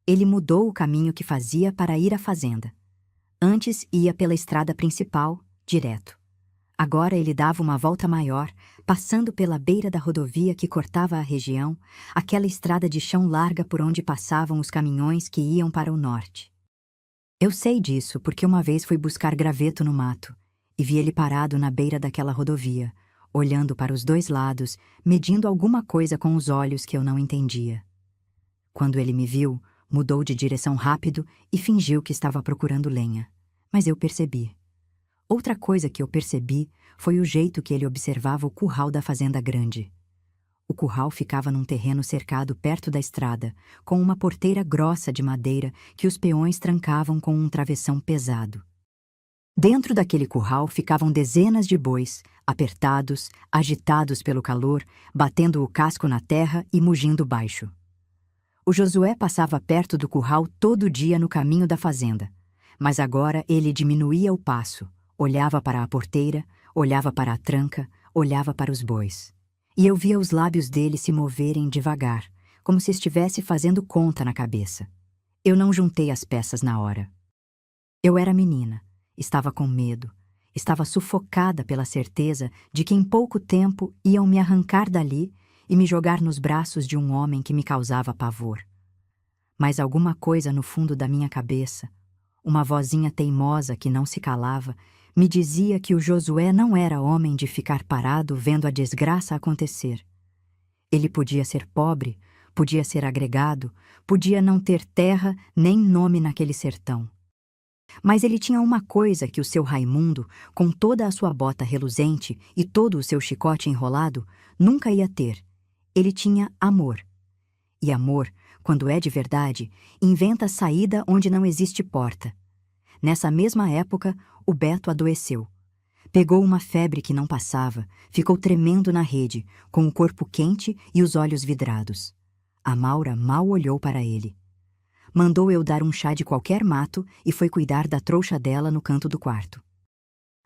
Ele mudou o caminho que fazia para ir à fazenda. Antes ia pela estrada principal, direto. Agora ele dava uma volta maior, passando pela beira da rodovia que cortava a região, aquela estrada de chão larga por onde passavam os caminhões que iam para o norte. Eu sei disso porque uma vez fui buscar graveto no mato e vi ele parado na beira daquela rodovia, olhando para os dois lados, medindo alguma coisa com os olhos que eu não entendia. Quando ele me viu, mudou de direção rápido e fingiu que estava procurando lenha. Mas eu percebi. Outra coisa que eu percebi foi o jeito que ele observava o curral da fazenda grande. O curral ficava num terreno cercado perto da estrada, com uma porteira grossa de madeira que os peões trancavam com um travessão pesado. Dentro daquele curral ficavam dezenas de bois, apertados, agitados pelo calor, batendo o casco na terra e mugindo baixo. O Josué passava perto do curral todo dia no caminho da fazenda, mas agora ele diminuía o passo, olhava para a porteira, olhava para a tranca, olhava para os bois. E eu via os lábios dele se moverem devagar, como se estivesse fazendo conta na cabeça. Eu não juntei as peças na hora. Eu era menina, estava com medo, estava sufocada pela certeza de que em pouco tempo iam me arrancar dali e me jogar nos braços de um homem que me causava pavor. Mas alguma coisa no fundo da minha cabeça, uma vozinha teimosa que não se calava, me dizia que o Josué não era homem de ficar parado vendo a desgraça acontecer. Ele podia ser pobre, podia ser agregado, podia não ter terra nem nome naquele sertão. Mas ele tinha uma coisa que o seu Raimundo, com toda a sua bota reluzente e todo o seu chicote enrolado, nunca ia ter. Ele tinha amor. E amor, quando é de verdade, inventa saída onde não existe porta. Nessa mesma época, o Beto adoeceu. Pegou uma febre que não passava, ficou tremendo na rede, com o corpo quente e os olhos vidrados. A Maura mal olhou para ele. Mandou eu dar um chá de qualquer mato e foi cuidar da trouxa dela no canto do quarto.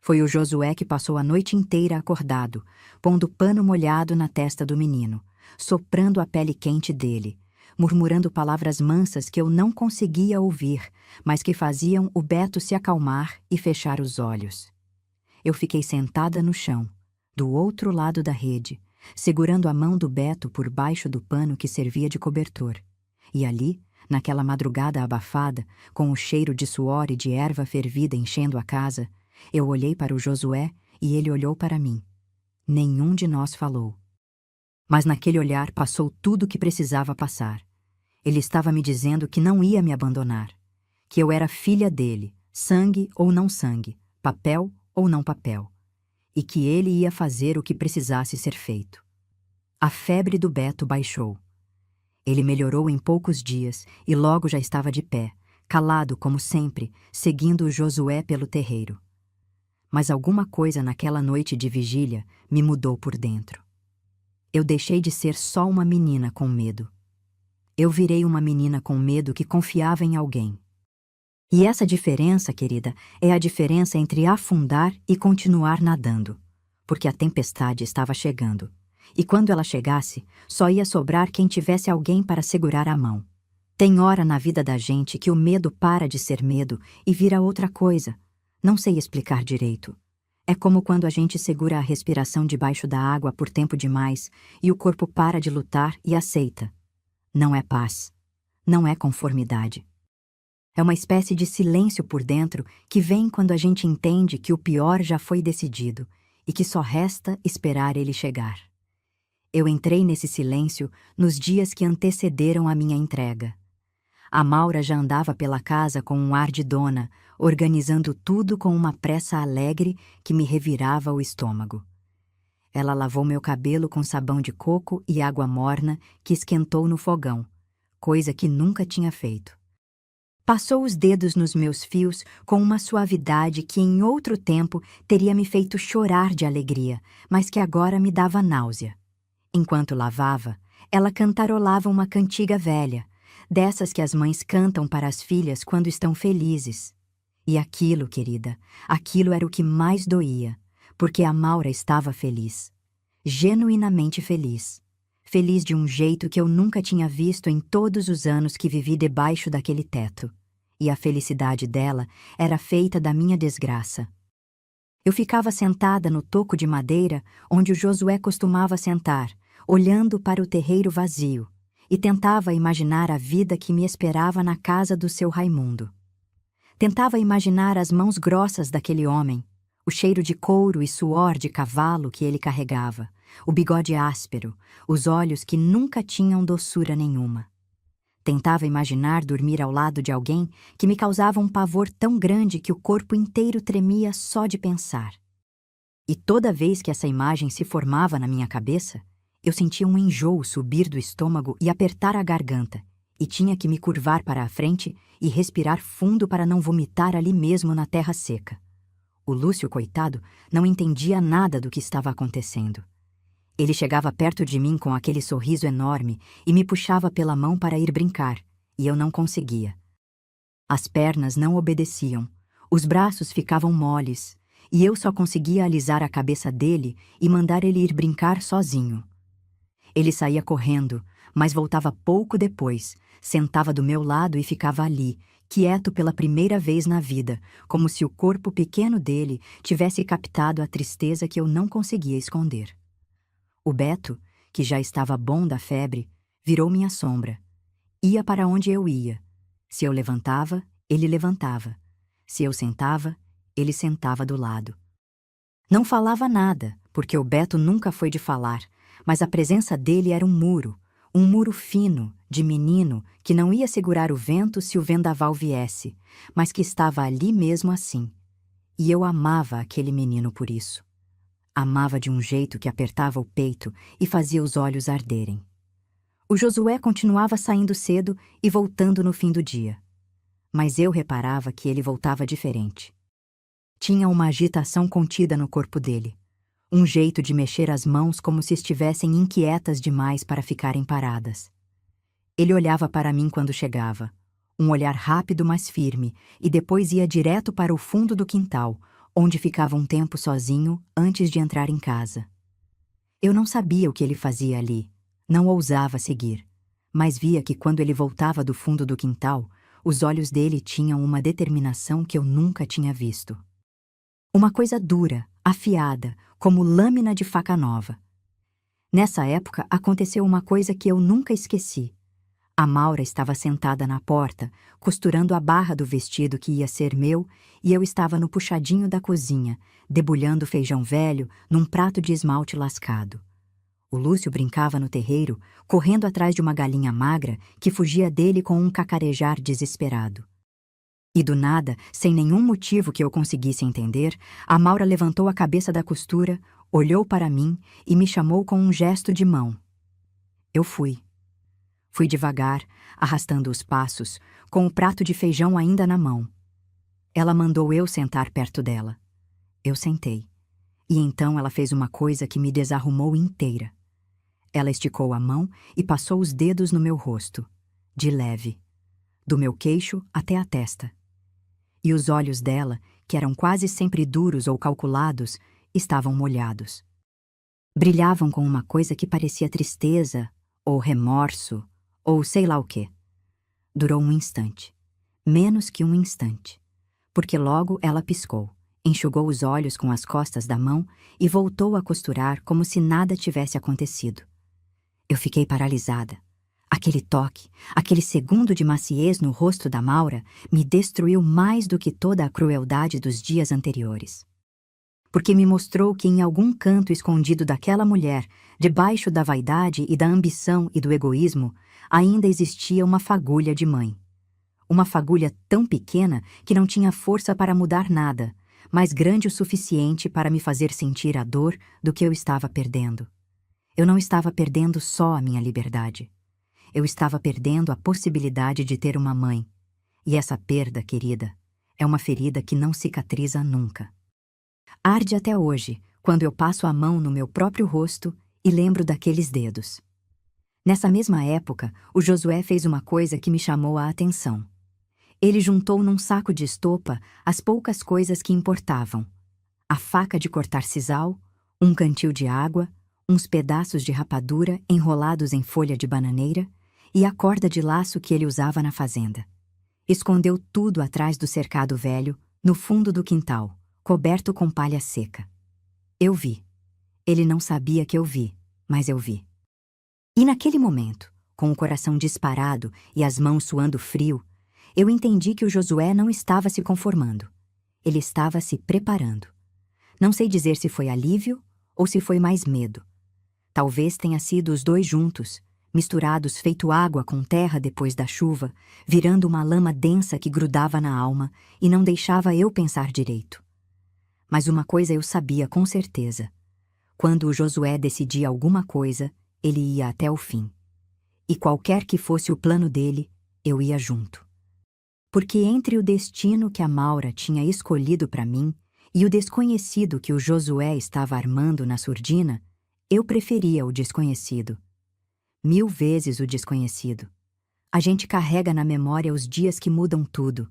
Foi o Josué que passou a noite inteira acordado, pondo pano molhado na testa do menino, soprando a pele quente dele, murmurando palavras mansas que eu não conseguia ouvir, mas que faziam o Beto se acalmar e fechar os olhos. Eu fiquei sentada no chão, do outro lado da rede, segurando a mão do Beto por baixo do pano que servia de cobertor. E ali, naquela madrugada abafada, com o cheiro de suor e de erva fervida enchendo a casa, eu olhei para o Josué e ele olhou para mim. Nenhum de nós falou. Mas naquele olhar passou tudo o que precisava passar. Ele estava me dizendo que não ia me abandonar, que eu era filha dele, sangue ou não sangue, papel ou não papel, e que ele ia fazer o que precisasse ser feito. A febre do Beto baixou. Ele melhorou em poucos dias e logo já estava de pé, calado como sempre, seguindo o Josué pelo terreiro. Mas alguma coisa naquela noite de vigília me mudou por dentro. Eu deixei de ser só uma menina com medo. Eu virei uma menina com medo que confiava em alguém. E essa diferença, querida, é a diferença entre afundar e continuar nadando, porque a tempestade estava chegando. E quando ela chegasse, só ia sobrar quem tivesse alguém para segurar a mão. Tem hora na vida da gente que o medo para de ser medo e vira outra coisa. Não sei explicar direito. É como quando a gente segura a respiração debaixo da água por tempo demais e o corpo para de lutar e aceita. Não é paz. Não é conformidade. É uma espécie de silêncio por dentro que vem quando a gente entende que o pior já foi decidido e que só resta esperar ele chegar. Eu entrei nesse silêncio nos dias que antecederam a minha entrega. A Maura já andava pela casa com um ar de dona, organizando tudo com uma pressa alegre que me revirava o estômago. Ela lavou meu cabelo com sabão de coco e água morna que esquentou no fogão, coisa que nunca tinha feito. Passou os dedos nos meus fios com uma suavidade que em outro tempo teria me feito chorar de alegria, mas que agora me dava náusea. Enquanto lavava, ela cantarolava uma cantiga velha, dessas que as mães cantam para as filhas quando estão felizes. E aquilo, querida, aquilo era o que mais doía, porque a Maura estava feliz. Genuinamente feliz. Feliz de um jeito que eu nunca tinha visto em todos os anos que vivi debaixo daquele teto. E a felicidade dela era feita da minha desgraça. Eu ficava sentada no toco de madeira onde o Josué costumava sentar, olhando para o terreiro vazio, e tentava imaginar a vida que me esperava na casa do seu Raimundo. Tentava imaginar as mãos grossas daquele homem, o cheiro de couro e suor de cavalo que ele carregava, o bigode áspero, os olhos que nunca tinham doçura nenhuma. Tentava imaginar dormir ao lado de alguém que me causava um pavor tão grande que o corpo inteiro tremia só de pensar. E toda vez que essa imagem se formava na minha cabeça, eu sentia um enjoo subir do estômago e apertar a garganta, e tinha que me curvar para a frente e respirar fundo para não vomitar ali mesmo na terra seca. O Lúcio, coitado, não entendia nada do que estava acontecendo. Ele chegava perto de mim com aquele sorriso enorme e me puxava pela mão para ir brincar, e eu não conseguia. As pernas não obedeciam, os braços ficavam moles, e eu só conseguia alisar a cabeça dele e mandar ele ir brincar sozinho. Ele saía correndo, mas voltava pouco depois, sentava do meu lado e ficava ali, quieto pela primeira vez na vida, como se o corpo pequeno dele tivesse captado a tristeza que eu não conseguia esconder. O Beto, que já estava bom da febre, virou minha sombra. Ia para onde eu ia. Se eu levantava, ele levantava. Se eu sentava, ele sentava do lado. Não falava nada, porque o Beto nunca foi de falar, mas a presença dele era um muro fino, de menino, que não ia segurar o vento se o vendaval viesse, mas que estava ali mesmo assim. E eu amava aquele menino por isso. Amava de um jeito que apertava o peito e fazia os olhos arderem. O Josué continuava saindo cedo e voltando no fim do dia. Mas eu reparava que ele voltava diferente. Tinha uma agitação contida no corpo dele. Um jeito de mexer as mãos como se estivessem inquietas demais para ficarem paradas. Ele olhava para mim quando chegava. Um olhar rápido, mas firme, e depois ia direto para o fundo do quintal, onde ficava um tempo sozinho antes de entrar em casa. Eu não sabia o que ele fazia ali, não ousava seguir, mas via que quando ele voltava do fundo do quintal, os olhos dele tinham uma determinação que eu nunca tinha visto. Uma coisa dura, afiada, como lâmina de faca nova. Nessa época aconteceu uma coisa que eu nunca esqueci. A Maura estava sentada na porta, costurando a barra do vestido que ia ser meu, e eu estava no puxadinho da cozinha, debulhando feijão velho num prato de esmalte lascado. O Lúcio brincava no terreiro, correndo atrás de uma galinha magra que fugia dele com um cacarejar desesperado. E do nada, sem nenhum motivo que eu conseguisse entender, a Maura levantou a cabeça da costura, olhou para mim e me chamou com um gesto de mão. Eu fui. Fui devagar, arrastando os passos, com o prato de feijão ainda na mão. Ela mandou eu sentar perto dela. Eu sentei. E então ela fez uma coisa que me desarrumou inteira. Ela esticou a mão e passou os dedos no meu rosto, de leve, do meu queixo até a testa. E os olhos dela, que eram quase sempre duros ou calculados, estavam molhados. Brilhavam com uma coisa que parecia tristeza, ou remorso, ou sei lá o quê. Durou um instante, menos que um instante, porque logo ela piscou, enxugou os olhos com as costas da mão e voltou a costurar como se nada tivesse acontecido. Eu fiquei paralisada. Aquele toque, aquele segundo de maciez no rosto da Maura me destruiu mais do que toda a crueldade dos dias anteriores. Porque me mostrou que em algum canto escondido daquela mulher, debaixo da vaidade e da ambição e do egoísmo, ainda existia uma fagulha de mãe. Uma fagulha tão pequena que não tinha força para mudar nada, mas grande o suficiente para me fazer sentir a dor do que eu estava perdendo. Eu não estava perdendo só a minha liberdade. Eu estava perdendo a possibilidade de ter uma mãe. E essa perda, querida, é uma ferida que não cicatriza nunca. Arde até hoje, quando eu passo a mão no meu próprio rosto e lembro daqueles dedos. Nessa mesma época, o Josué fez uma coisa que me chamou a atenção. Ele juntou num saco de estopa as poucas coisas que importavam: a faca de cortar sisal, um cantil de água, uns pedaços de rapadura enrolados em folha de bananeira e a corda de laço que ele usava na fazenda. Escondeu tudo atrás do cercado velho, no fundo do quintal, coberto com palha seca. Eu vi. Ele não sabia que eu vi, mas eu vi. E naquele momento, com o coração disparado e as mãos suando frio, eu entendi que o Josué não estava se conformando. Ele estava se preparando. Não sei dizer se foi alívio ou se foi mais medo. Talvez tenha sido os dois juntos, misturados feito água com terra depois da chuva, virando uma lama densa que grudava na alma e não deixava eu pensar direito. Mas uma coisa eu sabia com certeza. Quando o Josué decidia alguma coisa, ele ia até o fim. E qualquer que fosse o plano dele, eu ia junto. Porque entre o destino que a Maura tinha escolhido para mim e o desconhecido que o Josué estava armando na surdina, eu preferia o desconhecido. 1000 vezes o desconhecido. A gente carrega na memória os dias que mudam tudo.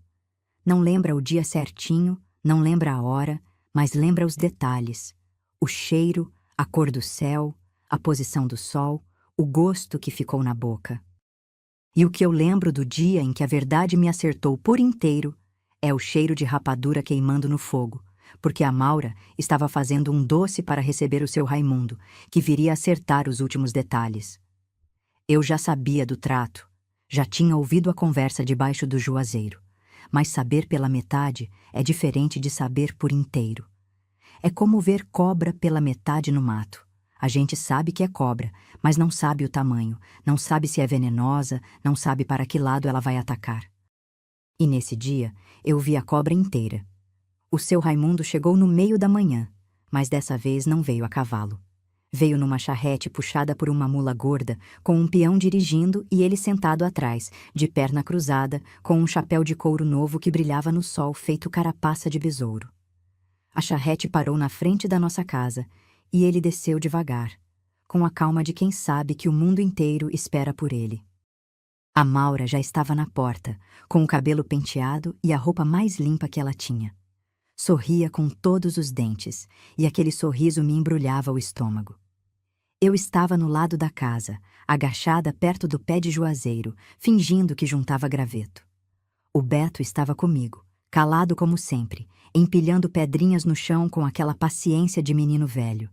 Não lembra o dia certinho, não lembra a hora, mas lembra os detalhes. O cheiro, a cor do céu, a posição do sol, o gosto que ficou na boca. E o que eu lembro do dia em que a verdade me acertou por inteiro é o cheiro de rapadura queimando no fogo, porque a Maura estava fazendo um doce para receber o seu Raimundo, que viria acertar os últimos detalhes. Eu já sabia do trato, já tinha ouvido a conversa debaixo do juazeiro, mas saber pela metade é diferente de saber por inteiro. É como ver cobra pela metade no mato. A gente sabe que é cobra, mas não sabe o tamanho, não sabe se é venenosa, não sabe para que lado ela vai atacar. E nesse dia, eu vi a cobra inteira. O seu Raimundo chegou no meio da manhã, mas dessa vez não veio a cavalo. Veio numa charrete puxada por uma mula gorda, com um peão dirigindo e ele sentado atrás, de perna cruzada, com um chapéu de couro novo que brilhava no sol feito carapaça de besouro. A charrete parou na frente da nossa casa e ele desceu devagar, com a calma de quem sabe que o mundo inteiro espera por ele. A Maura já estava na porta, com o cabelo penteado e a roupa mais limpa que ela tinha. Sorria com todos os dentes, e aquele sorriso me embrulhava o estômago. Eu estava no lado da casa, agachada perto do pé de juazeiro, fingindo que juntava graveto. O Beto estava comigo, calado como sempre, empilhando pedrinhas no chão com aquela paciência de menino velho.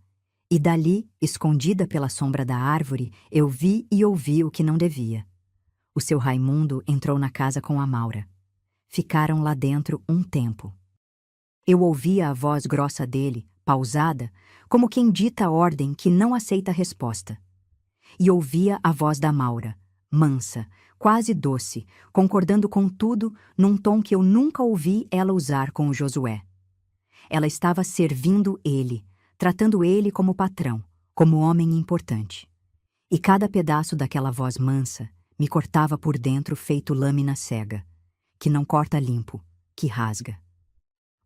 E dali, escondida pela sombra da árvore, eu vi e ouvi o que não devia. O seu Raimundo entrou na casa com a Maura. Ficaram lá dentro um tempo. Eu ouvia a voz grossa dele, pausada, como quem dita ordem que não aceita resposta. E ouvia a voz da Maura, mansa, quase doce, concordando com tudo num tom que eu nunca ouvi ela usar com o Josué. Ela estava servindo ele, tratando ele como patrão, como homem importante. E cada pedaço daquela voz mansa me cortava por dentro feito lâmina cega, que não corta limpo, que rasga.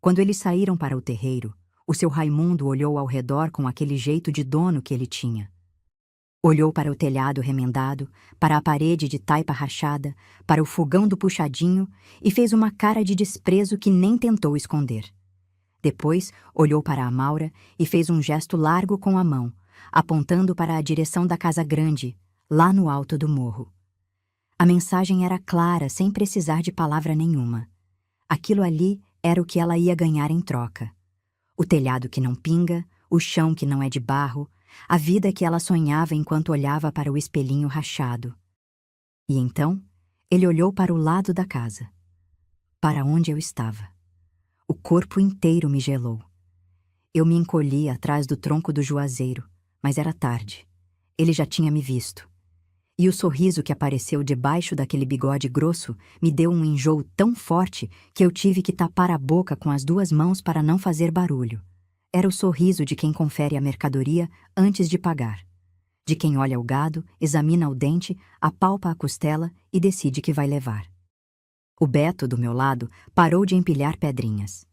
Quando eles saíram para o terreiro, o seu Raimundo olhou ao redor com aquele jeito de dono que ele tinha. Olhou para o telhado remendado, para a parede de taipa rachada, para o fogão do puxadinho e fez uma cara de desprezo que nem tentou esconder. Depois, olhou para a Maura e fez um gesto largo com a mão, apontando para a direção da casa grande, lá no alto do morro. A mensagem era clara, sem precisar de palavra nenhuma. Aquilo ali era o que ela ia ganhar em troca. O telhado que não pinga, o chão que não é de barro, a vida que ela sonhava enquanto olhava para o espelhinho rachado. E então, ele olhou para o lado da casa, para onde eu estava. O corpo inteiro me gelou. Eu me encolhi atrás do tronco do juazeiro, mas era tarde. Ele já tinha me visto. E o sorriso que apareceu debaixo daquele bigode grosso me deu um enjoo tão forte que eu tive que tapar a boca com as duas mãos para não fazer barulho. Era o sorriso de quem confere a mercadoria antes de pagar. De quem olha o gado, examina o dente, apalpa a costela e decide que vai levar. O Beto, do meu lado, parou de empilhar pedrinhas.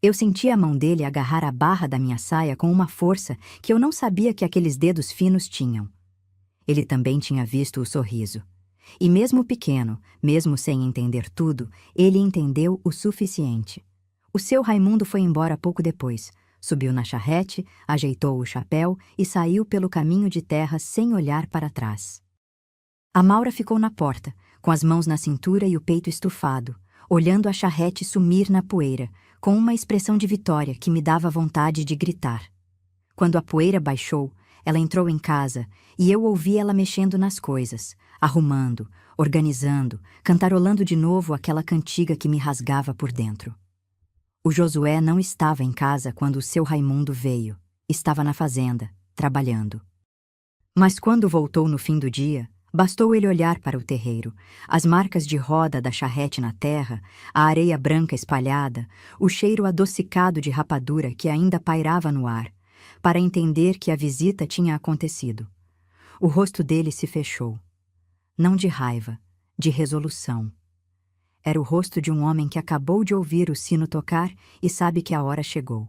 Eu senti a mão dele agarrar a barra da minha saia com uma força que eu não sabia que aqueles dedos finos tinham. Ele também tinha visto o sorriso. E mesmo pequeno, mesmo sem entender tudo, ele entendeu o suficiente. O seu Raimundo foi embora pouco depois, subiu na charrete, ajeitou o chapéu e saiu pelo caminho de terra sem olhar para trás. A Maura ficou na porta, com as mãos na cintura e o peito estufado, olhando a charrete sumir na poeira, com uma expressão de vitória que me dava vontade de gritar. Quando a poeira baixou, ela entrou em casa e eu ouvi ela mexendo nas coisas, arrumando, organizando, cantarolando de novo aquela cantiga que me rasgava por dentro. O Josué não estava em casa quando o seu Raimundo veio. Estava na fazenda, trabalhando. Mas quando voltou no fim do dia, bastou ele olhar para o terreiro, as marcas de roda da charrete na terra, a areia branca espalhada, o cheiro adocicado de rapadura que ainda pairava no ar, para entender que a visita tinha acontecido. O rosto dele se fechou. Não de raiva, de resolução. Era o rosto de um homem que acabou de ouvir o sino tocar e sabe que a hora chegou.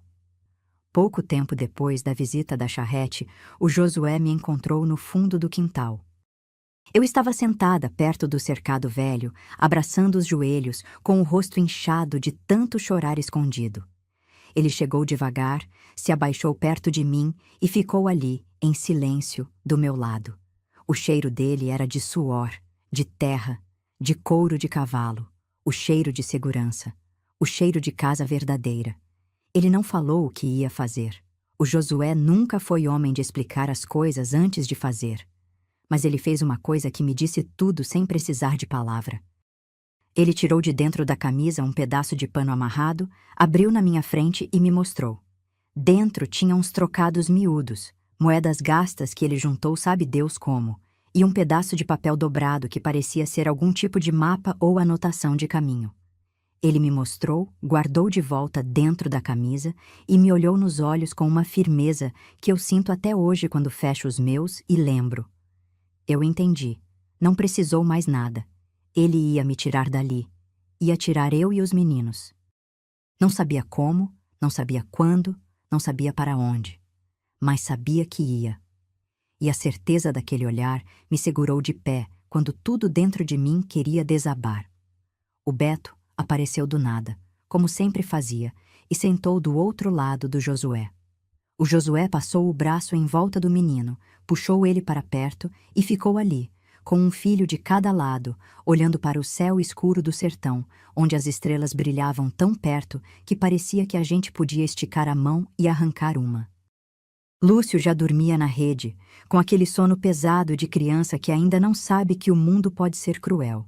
Pouco tempo depois da visita da charrete, o Josué me encontrou no fundo do quintal. Eu estava sentada perto do cercado velho, abraçando os joelhos, com o rosto inchado de tanto chorar escondido. Ele chegou devagar, se abaixou perto de mim e ficou ali, em silêncio, do meu lado. O cheiro dele era de suor, de terra, de couro de cavalo, o cheiro de segurança, o cheiro de casa verdadeira. Ele não falou o que ia fazer. O Josué nunca foi homem de explicar as coisas antes de fazer. Mas ele fez uma coisa que me disse tudo sem precisar de palavra. Ele tirou de dentro da camisa um pedaço de pano amarrado, abriu na minha frente e me mostrou. Dentro tinha uns trocados miúdos, moedas gastas que ele juntou sabe Deus como, e um pedaço de papel dobrado que parecia ser algum tipo de mapa ou anotação de caminho. Ele me mostrou, guardou de volta dentro da camisa e me olhou nos olhos com uma firmeza que eu sinto até hoje quando fecho os meus e lembro. Eu entendi. Não precisou mais nada. Ele ia me tirar dali. Ia tirar eu e os meninos. Não sabia como, não sabia quando, não sabia para onde. Mas sabia que ia. E a certeza daquele olhar me segurou de pé quando tudo dentro de mim queria desabar. O Beto apareceu do nada, como sempre fazia, e sentou do outro lado do Josué. O Josué passou o braço em volta do menino, puxou ele para perto e ficou ali, com um filho de cada lado, olhando para o céu escuro do sertão, onde as estrelas brilhavam tão perto que parecia que a gente podia esticar a mão e arrancar uma. Lúcio já dormia na rede, com aquele sono pesado de criança que ainda não sabe que o mundo pode ser cruel.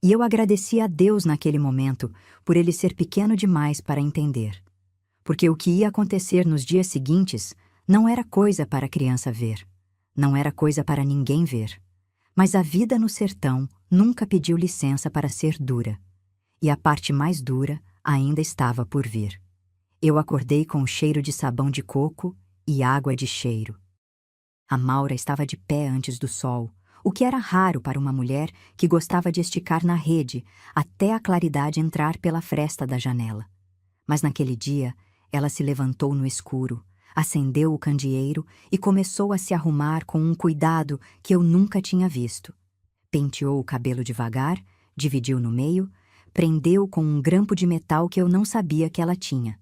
E eu agradeci a Deus naquele momento por ele ser pequeno demais para entender. Porque o que ia acontecer nos dias seguintes não era coisa para a criança ver. Não era coisa para ninguém ver. Mas a vida no sertão nunca pediu licença para ser dura. E a parte mais dura ainda estava por vir. Eu acordei com o cheiro de sabão de coco e água de cheiro. A Maura estava de pé antes do sol, o que era raro para uma mulher que gostava de esticar na rede até a claridade entrar pela fresta da janela. Mas naquele dia, ela se levantou no escuro, acendeu o candeeiro e começou a se arrumar com um cuidado que eu nunca tinha visto. Penteou o cabelo devagar, dividiu no meio, prendeu com um grampo de metal que eu não sabia que ela tinha.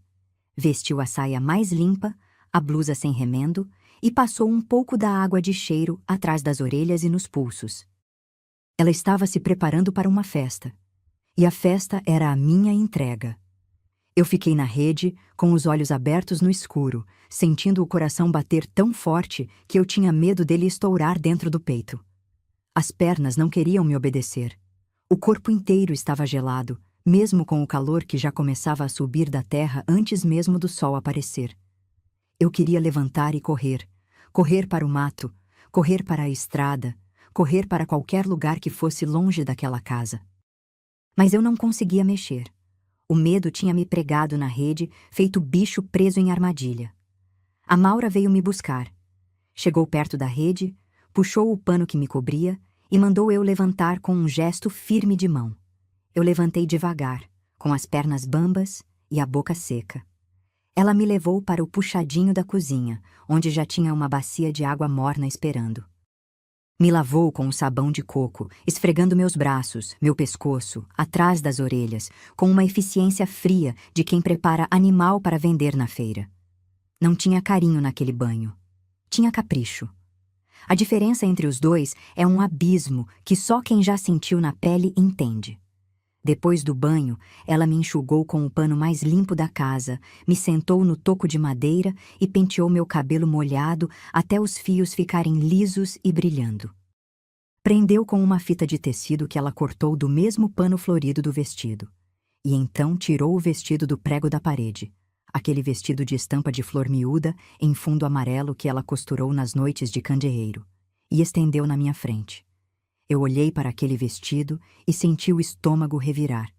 Vestiu a saia mais limpa, a blusa sem remendo e passou um pouco da água de cheiro atrás das orelhas e nos pulsos. Ela estava se preparando para uma festa. E a festa era a minha entrega. Eu fiquei na rede, com os olhos abertos no escuro, sentindo o coração bater tão forte que eu tinha medo dele estourar dentro do peito. As pernas não queriam me obedecer. O corpo inteiro estava gelado, mesmo com o calor que já começava a subir da terra antes mesmo do sol aparecer. Eu queria levantar e correr. Correr para o mato, correr para a estrada, correr para qualquer lugar que fosse longe daquela casa. Mas eu não conseguia mexer. O medo tinha me pregado na rede, feito bicho preso em armadilha. A Maura veio me buscar. Chegou perto da rede, puxou o pano que me cobria e mandou eu levantar com um gesto firme de mão. Eu levantei devagar, com as pernas bambas e a boca seca. Ela me levou para o puxadinho da cozinha, onde já tinha uma bacia de água morna esperando. Me lavou com o sabão de coco, esfregando meus braços, meu pescoço, atrás das orelhas, com uma eficiência fria de quem prepara animal para vender na feira. Não tinha carinho naquele banho. Tinha capricho. A diferença entre os dois é um abismo que só quem já sentiu na pele entende. Depois do banho, ela me enxugou com o pano mais limpo da casa, me sentou no toco de madeira e penteou meu cabelo molhado até os fios ficarem lisos e brilhando. Prendeu com uma fita de tecido que ela cortou do mesmo pano florido do vestido. E então tirou o vestido do prego da parede, aquele vestido de estampa de flor miúda em fundo amarelo que ela costurou nas noites de candeeiro, e estendeu na minha frente. Eu olhei para aquele vestido e senti o estômago revirar.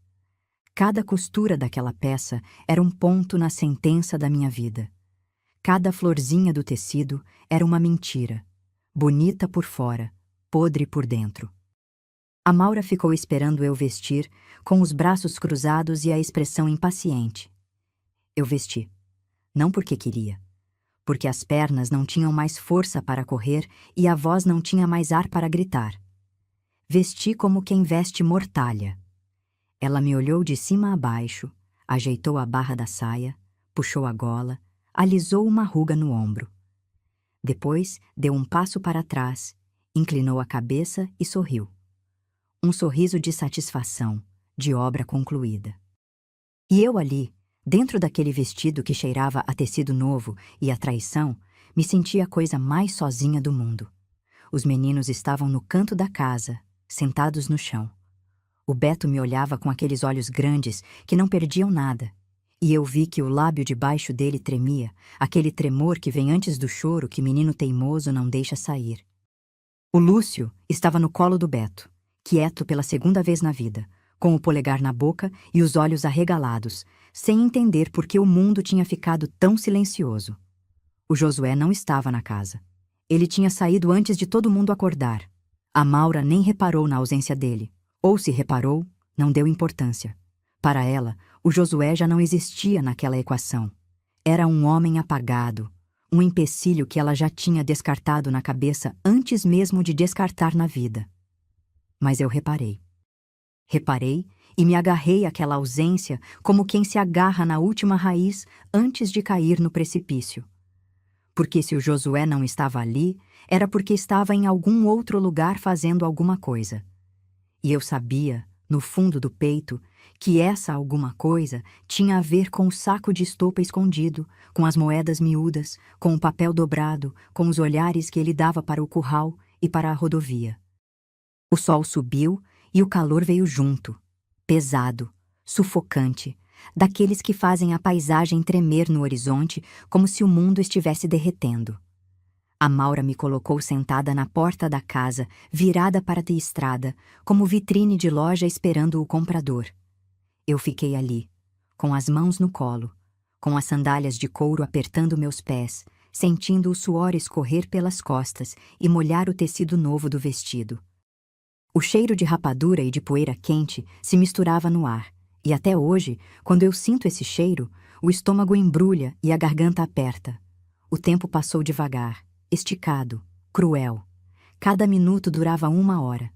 Cada costura daquela peça era um ponto na sentença da minha vida. Cada florzinha do tecido era uma mentira, bonita por fora, podre por dentro. A Maura ficou esperando eu vestir, com os braços cruzados e a expressão impaciente. Eu vesti. Não porque queria. Porque as pernas não tinham mais força para correr e a voz não tinha mais ar para gritar. Vesti como quem veste mortalha. Ela me olhou de cima a baixo, ajeitou a barra da saia, puxou a gola, alisou uma ruga no ombro. Depois deu um passo para trás, inclinou a cabeça e sorriu. Um sorriso de satisfação, de obra concluída. E eu ali, dentro daquele vestido que cheirava a tecido novo e a traição, me sentia a coisa mais sozinha do mundo. Os meninos estavam no canto da casa, sentados no chão. O Beto me olhava com aqueles olhos grandes que não perdiam nada, e eu vi que o lábio debaixo dele tremia, aquele tremor que vem antes do choro que menino teimoso não deixa sair. O Lúcio estava no colo do Beto, quieto pela segunda vez na vida, com o polegar na boca e os olhos arregalados, sem entender por que o mundo tinha ficado tão silencioso. O Josué não estava na casa. Ele tinha saído antes de todo mundo acordar. A Maura nem reparou na ausência dele. Ou se reparou, não deu importância. Para ela, o Josué já não existia naquela equação. Era um homem apagado, um empecilho que ela já tinha descartado na cabeça antes mesmo de descartar na vida. Mas eu reparei. Reparei e me agarrei àquela ausência como quem se agarra na última raiz antes de cair no precipício. Porque se o Josué não estava ali, era porque estava em algum outro lugar fazendo alguma coisa. E eu sabia, no fundo do peito, que essa alguma coisa tinha a ver com o saco de estopa escondido, com as moedas miúdas, com o papel dobrado, com os olhares que ele dava para o curral e para a rodovia. O sol subiu e o calor veio junto, pesado, sufocante, daqueles que fazem a paisagem tremer no horizonte como se o mundo estivesse derretendo. A Maura me colocou sentada na porta da casa, virada para a estrada, como vitrine de loja esperando o comprador. Eu fiquei ali, com as mãos no colo, com as sandálias de couro apertando meus pés, sentindo o suor escorrer pelas costas e molhar o tecido novo do vestido. O cheiro de rapadura e de poeira quente se misturava no ar, e até hoje, quando eu sinto esse cheiro, o estômago embrulha e a garganta aperta. O tempo passou devagar, esticado, cruel. Cada minuto durava 1 hora.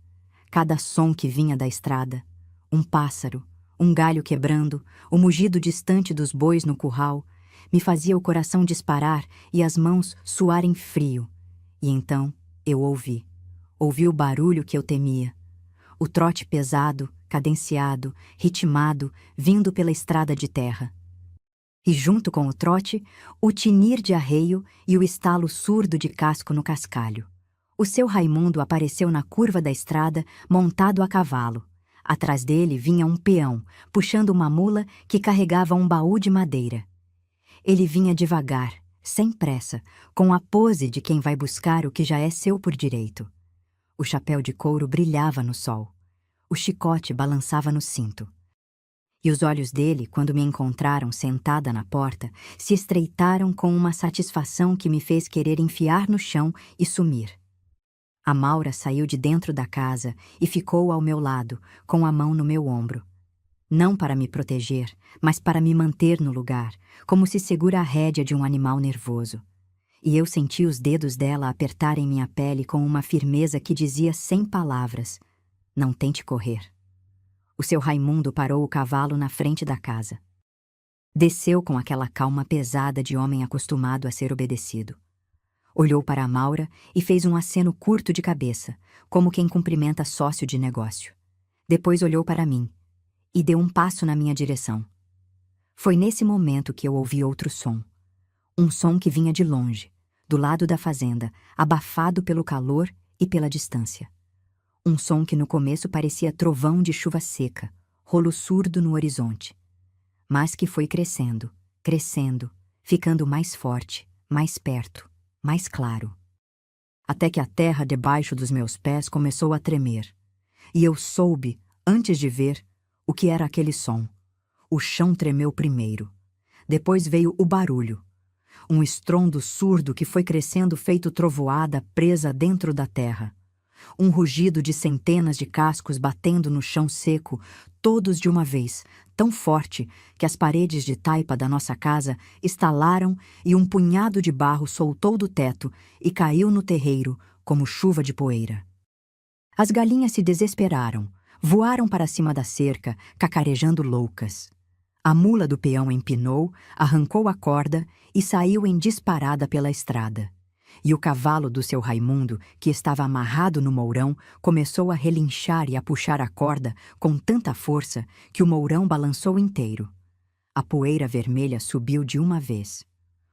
Cada som que vinha da estrada, um pássaro, um galho quebrando, o mugido distante dos bois no curral, me fazia o coração disparar e as mãos suarem frio. E então eu ouvi o barulho que eu temia. O trote pesado, cadenciado, ritmado, vindo pela estrada de terra. E junto com o trote, o tinir de arreio e o estalo surdo de casco no cascalho. O seu Raimundo apareceu na curva da estrada, montado a cavalo. Atrás dele vinha um peão, puxando uma mula que carregava um baú de madeira. Ele vinha devagar, sem pressa, com a pose de quem vai buscar o que já é seu por direito. O chapéu de couro brilhava no sol. O chicote balançava no cinto. E os olhos dele, quando me encontraram sentada na porta, se estreitaram com uma satisfação que me fez querer enfiar no chão e sumir. A Maura saiu de dentro da casa e ficou ao meu lado, com a mão no meu ombro. Não para me proteger, mas para me manter no lugar, como se segura a rédea de um animal nervoso. E eu senti os dedos dela apertarem minha pele com uma firmeza que dizia sem palavras: não tente correr. O seu Raimundo parou o cavalo na frente da casa. Desceu com aquela calma pesada de homem acostumado a ser obedecido. Olhou para a Maura e fez um aceno curto de cabeça, como quem cumprimenta sócio de negócio. Depois olhou para mim e deu um passo na minha direção. Foi nesse momento que eu ouvi outro som. Um som que vinha de longe, do lado da fazenda, abafado pelo calor e pela distância. Um som que no começo parecia trovão de chuva seca, rolo surdo no horizonte. Mas que foi crescendo, crescendo, ficando mais forte, mais perto, mais claro. Até que a terra debaixo dos meus pés começou a tremer. E eu soube, antes de ver, o que era aquele som. O chão tremeu primeiro. Depois veio o barulho. Um estrondo surdo que foi crescendo feito trovoada presa dentro da terra. Um rugido de centenas de cascos batendo no chão seco, todos de uma vez, tão forte que as paredes de taipa da nossa casa estalaram e um punhado de barro soltou do teto e caiu no terreiro como chuva de poeira. As galinhas se desesperaram, voaram para cima da cerca, cacarejando loucas. A mula do peão empinou, arrancou a corda e saiu em disparada pela estrada. E o cavalo do seu Raimundo, que estava amarrado no mourão, começou a relinchar e a puxar a corda com tanta força que o mourão balançou inteiro. A poeira vermelha subiu de uma vez.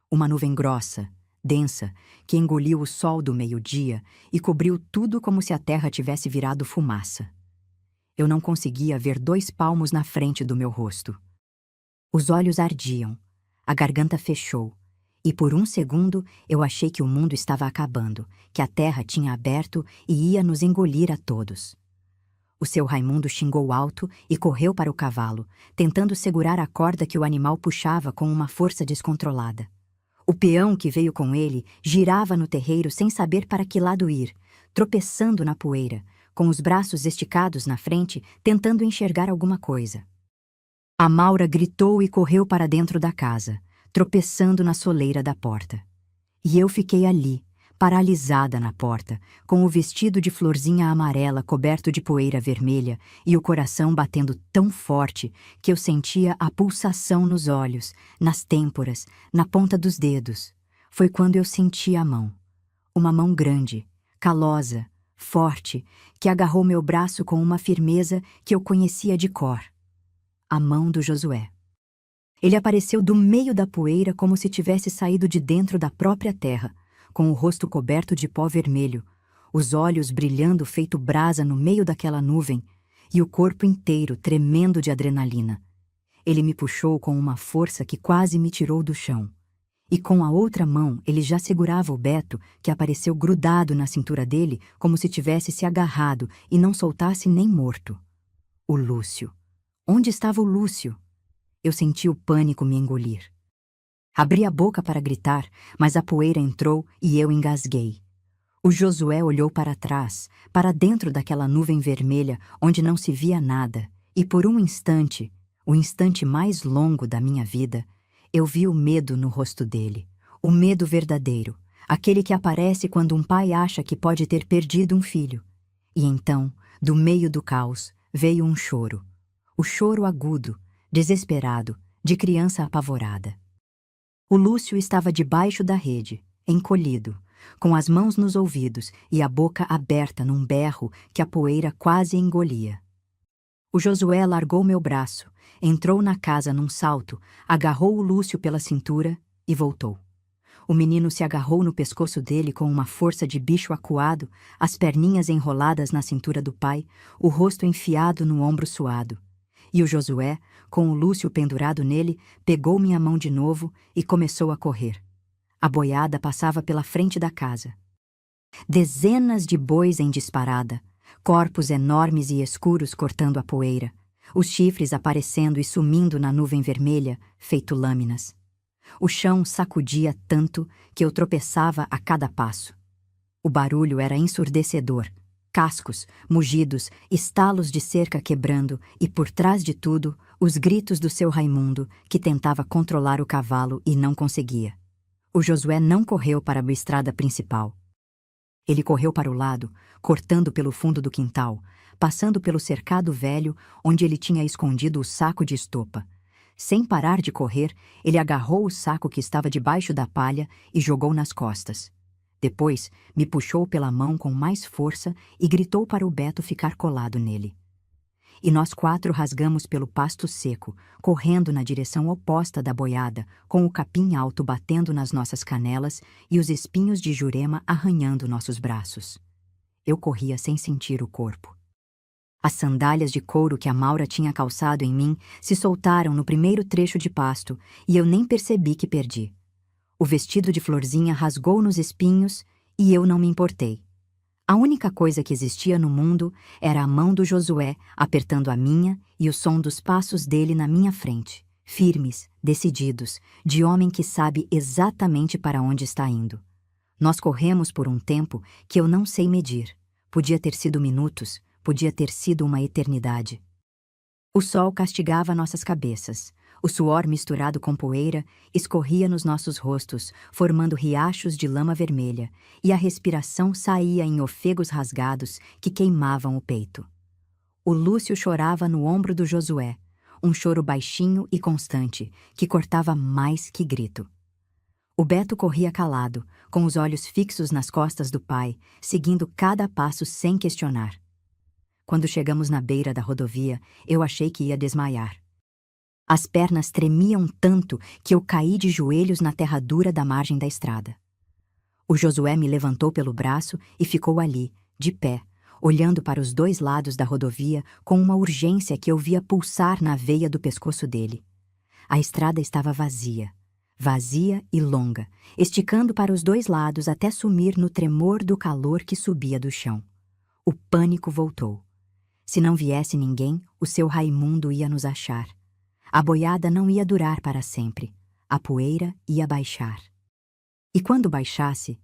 Uma nuvem grossa, densa, que engoliu o sol do meio-dia e cobriu tudo como se a terra tivesse virado fumaça. Eu não conseguia ver 2 palmos na frente do meu rosto. Os olhos ardiam, a garganta fechou. E por um segundo eu achei que o mundo estava acabando, que a terra tinha aberto e ia nos engolir a todos. O seu Raimundo xingou alto e correu para o cavalo, tentando segurar a corda que o animal puxava com uma força descontrolada. O peão que veio com ele girava no terreiro sem saber para que lado ir, tropeçando na poeira, com os braços esticados na frente, tentando enxergar alguma coisa. A Maura gritou e correu para dentro da casa, tropeçando na soleira da porta. E eu fiquei ali, paralisada na porta, com o vestido de florzinha amarela coberto de poeira vermelha e o coração batendo tão forte que eu sentia a pulsação nos olhos, nas têmporas, na ponta dos dedos. Foi quando eu senti a mão. Uma mão grande, calosa, forte, que agarrou meu braço com uma firmeza que eu conhecia de cor. A mão do Josué. Ele apareceu do meio da poeira como se tivesse saído de dentro da própria terra, com o rosto coberto de pó vermelho, os olhos brilhando feito brasa no meio daquela nuvem e o corpo inteiro tremendo de adrenalina. Ele me puxou com uma força que quase me tirou do chão. E com a outra mão ele já segurava o Beto, que apareceu grudado na cintura dele como se tivesse se agarrado e não soltasse nem morto. O Lúcio. Onde estava o Lúcio? Eu senti o pânico me engolir. Abri a boca para gritar, mas a poeira entrou e eu engasguei. O Josué olhou para trás, para dentro daquela nuvem vermelha onde não se via nada, e por um instante, o instante mais longo da minha vida, eu vi o medo no rosto dele, o medo verdadeiro, aquele que aparece quando um pai acha que pode ter perdido um filho. E então, do meio do caos, veio um choro. O choro agudo, desesperado, de criança apavorada. O Lúcio estava debaixo da rede, encolhido, com as mãos nos ouvidos e a boca aberta num berro que a poeira quase engolia. O Josué largou meu braço, entrou na casa num salto, agarrou o Lúcio pela cintura e voltou. O menino se agarrou no pescoço dele com uma força de bicho acuado, as perninhas enroladas na cintura do pai, o rosto enfiado no ombro suado. E o Josué, com o Lúcio pendurado nele, pegou minha mão de novo e começou a correr. A boiada passava pela frente da casa. Dezenas de bois em disparada, corpos enormes e escuros cortando a poeira, os chifres aparecendo e sumindo na nuvem vermelha, feito lâminas. O chão sacudia tanto que eu tropeçava a cada passo. O barulho era ensurdecedor. Cascos, mugidos, estalos de cerca quebrando e, por trás de tudo, os gritos do seu Raimundo, que tentava controlar o cavalo e não conseguia. O Josué não correu para a estrada principal. Ele correu para o lado, cortando pelo fundo do quintal, passando pelo cercado velho onde ele tinha escondido o saco de estopa. Sem parar de correr, ele agarrou o saco que estava debaixo da palha e jogou nas costas. Depois, me puxou pela mão com mais força e gritou para o Beto ficar colado nele. E nós 4 rasgamos pelo pasto seco, correndo na direção oposta da boiada, com o capim alto batendo nas nossas canelas e os espinhos de Jurema arranhando nossos braços. Eu corria sem sentir o corpo. As sandálias de couro que a Maura tinha calçado em mim se soltaram no primeiro trecho de pasto e eu nem percebi que perdi. O vestido de florzinha rasgou nos espinhos e eu não me importei. A única coisa que existia no mundo era a mão do Josué apertando a minha e o som dos passos dele na minha frente, firmes, decididos, de homem que sabe exatamente para onde está indo. Nós corremos por um tempo que eu não sei medir. Podia ter sido minutos, podia ter sido uma eternidade. O sol castigava nossas cabeças. O suor misturado com poeira escorria nos nossos rostos, formando riachos de lama vermelha, e a respiração saía em ofegos rasgados que queimavam o peito. O Lúcio chorava no ombro do Josué, um choro baixinho e constante, que cortava mais que grito. O Beto corria calado, com os olhos fixos nas costas do pai, seguindo cada passo sem questionar. Quando chegamos na beira da rodovia, eu achei que ia desmaiar. As pernas tremiam tanto que eu caí de joelhos na terra dura da margem da estrada. O Josué me levantou pelo braço e ficou ali, de pé, olhando para os 2 lados da rodovia com uma urgência que eu via pulsar na veia do pescoço dele. A estrada estava vazia, vazia e longa, esticando para os 2 lados até sumir no tremor do calor que subia do chão. O pânico voltou. Se não viesse ninguém, o seu Raimundo ia nos achar. A boiada não ia durar para sempre. A poeira ia baixar. E quando baixasse,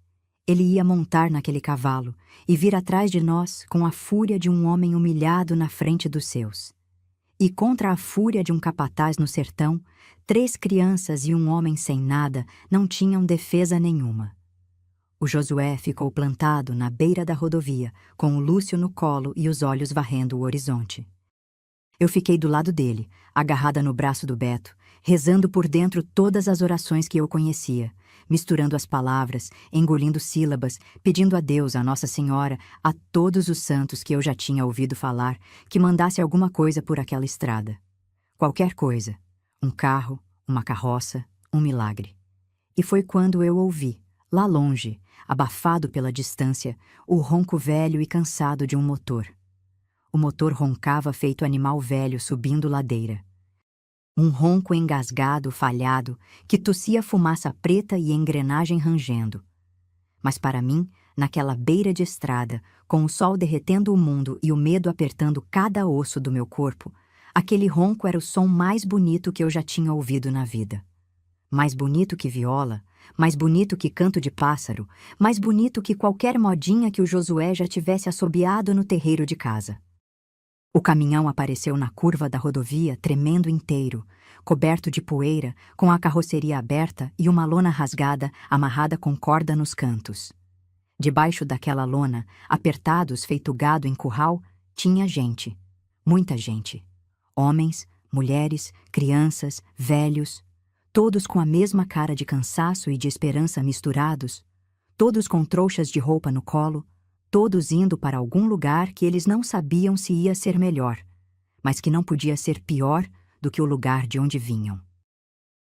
ele ia montar naquele cavalo e vir atrás de nós com a fúria de um homem humilhado na frente dos seus. E contra a fúria de um capataz no sertão, 3 crianças e um homem sem nada não tinham defesa nenhuma. O Josué ficou plantado na beira da rodovia, com o Lúcio no colo e os olhos varrendo o horizonte. Eu fiquei do lado dele, agarrada no braço do Beto, rezando por dentro todas as orações que eu conhecia, misturando as palavras, engolindo sílabas, pedindo a Deus, a Nossa Senhora, a todos os santos que eu já tinha ouvido falar, que mandasse alguma coisa por aquela estrada. Qualquer coisa. Um carro, uma carroça, um milagre. E foi quando eu ouvi, lá longe, abafado pela distância, o ronco velho e cansado de um motor. O motor roncava feito animal velho subindo ladeira. Um ronco engasgado, falhado, que tossia fumaça preta e engrenagem rangendo. Mas para mim, naquela beira de estrada, com o sol derretendo o mundo e o medo apertando cada osso do meu corpo, aquele ronco era o som mais bonito que eu já tinha ouvido na vida. Mais bonito que viola, mais bonito que canto de pássaro, mais bonito que qualquer modinha que o Josué já tivesse assobiado no terreiro de casa. O caminhão apareceu na curva da rodovia tremendo inteiro, coberto de poeira, com a carroceria aberta e uma lona rasgada amarrada com corda nos cantos. Debaixo daquela lona, apertados feito gado em curral, tinha gente. Muita gente. Homens, mulheres, crianças, velhos, todos com a mesma cara de cansaço e de esperança misturados, todos com trouxas de roupa no colo, todos indo para algum lugar que eles não sabiam se ia ser melhor, mas que não podia ser pior do que o lugar de onde vinham.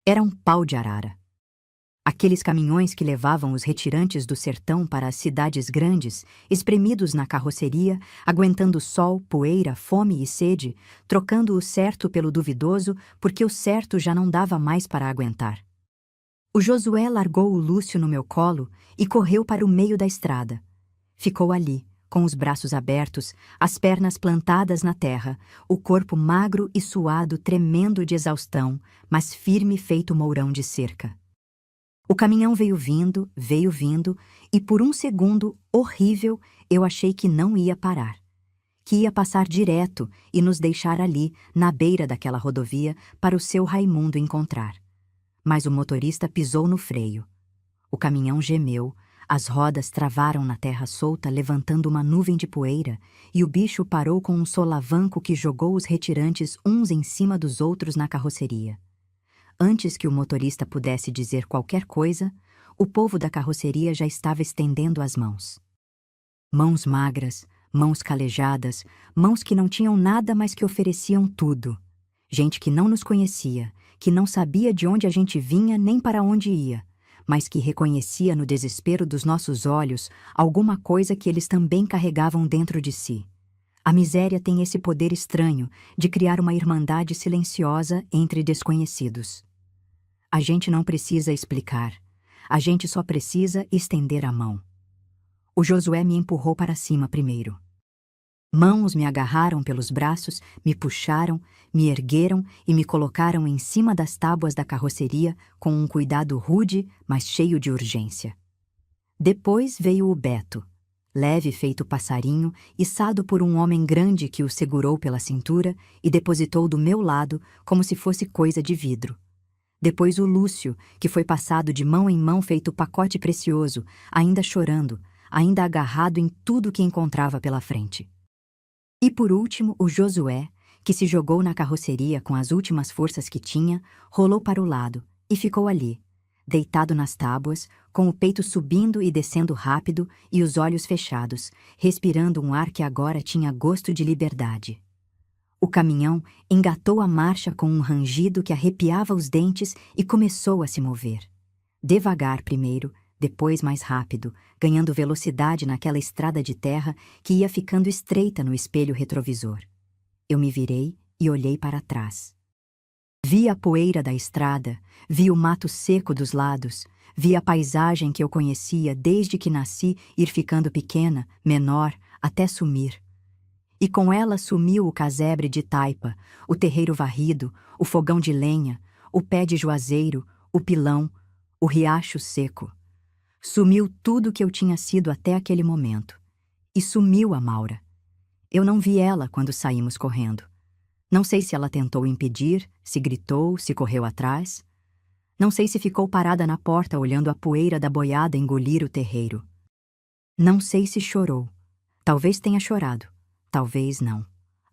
Era um pau de arara. Aqueles caminhões que levavam os retirantes do sertão para as cidades grandes, espremidos na carroceria, aguentando sol, poeira, fome e sede, trocando o certo pelo duvidoso, porque o certo já não dava mais para aguentar. O Josué largou o Lúcio no meu colo e correu para o meio da estrada. Ficou ali, com os braços abertos, as pernas plantadas na terra, o corpo magro e suado tremendo de exaustão, mas firme feito mourão de cerca. O caminhão veio vindo, e por um segundo, horrível, eu achei que não ia parar. Que ia passar direto e nos deixar ali, na beira daquela rodovia, para o seu Raimundo encontrar. Mas o motorista pisou no freio. O caminhão gemeu, as rodas travaram na terra solta, levantando uma nuvem de poeira, e o bicho parou com um solavanco que jogou os retirantes uns em cima dos outros na carroceria. Antes que o motorista pudesse dizer qualquer coisa, o povo da carroceria já estava estendendo as mãos. Mãos magras, mãos calejadas, mãos que não tinham nada, mas que ofereciam tudo. Gente que não nos conhecia, que não sabia de onde a gente vinha nem para onde ia, mas que reconhecia no desespero dos nossos olhos alguma coisa que eles também carregavam dentro de si. A miséria tem esse poder estranho de criar uma irmandade silenciosa entre desconhecidos. A gente não precisa explicar. A gente só precisa estender a mão. O Josué me empurrou para cima primeiro. Mãos me agarraram pelos braços, me puxaram, me ergueram e me colocaram em cima das tábuas da carroceria com um cuidado rude, mas cheio de urgência. Depois veio o Beto, leve feito passarinho, içado por um homem grande que o segurou pela cintura e depositou do meu lado como se fosse coisa de vidro. Depois o Lúcio, que foi passado de mão em mão feito pacote precioso, ainda chorando, ainda agarrado em tudo que encontrava pela frente. E por último o Josué, que se jogou na carroceria com as últimas forças que tinha, rolou para o lado e ficou ali, deitado nas tábuas, com o peito subindo e descendo rápido e os olhos fechados, respirando um ar que agora tinha gosto de liberdade. O caminhão engatou a marcha com um rangido que arrepiava os dentes e começou a se mover. Devagar primeiro, depois mais rápido, ganhando velocidade naquela estrada de terra que ia ficando estreita no espelho retrovisor. Eu me virei e olhei para trás. Vi a poeira da estrada, vi o mato seco dos lados, vi a paisagem que eu conhecia desde que nasci ir ficando pequena, menor, até sumir. E com ela sumiu o casebre de taipa, o terreiro varrido, o fogão de lenha, o pé de juazeiro, o pilão, o riacho seco. Sumiu tudo que eu tinha sido até aquele momento. E sumiu a Maura. Eu não vi ela quando saímos correndo. Não sei se ela tentou impedir, se gritou, se correu atrás. Não sei se ficou parada na porta olhando a poeira da boiada engolir o terreiro. Não sei se chorou. Talvez tenha chorado. Talvez não.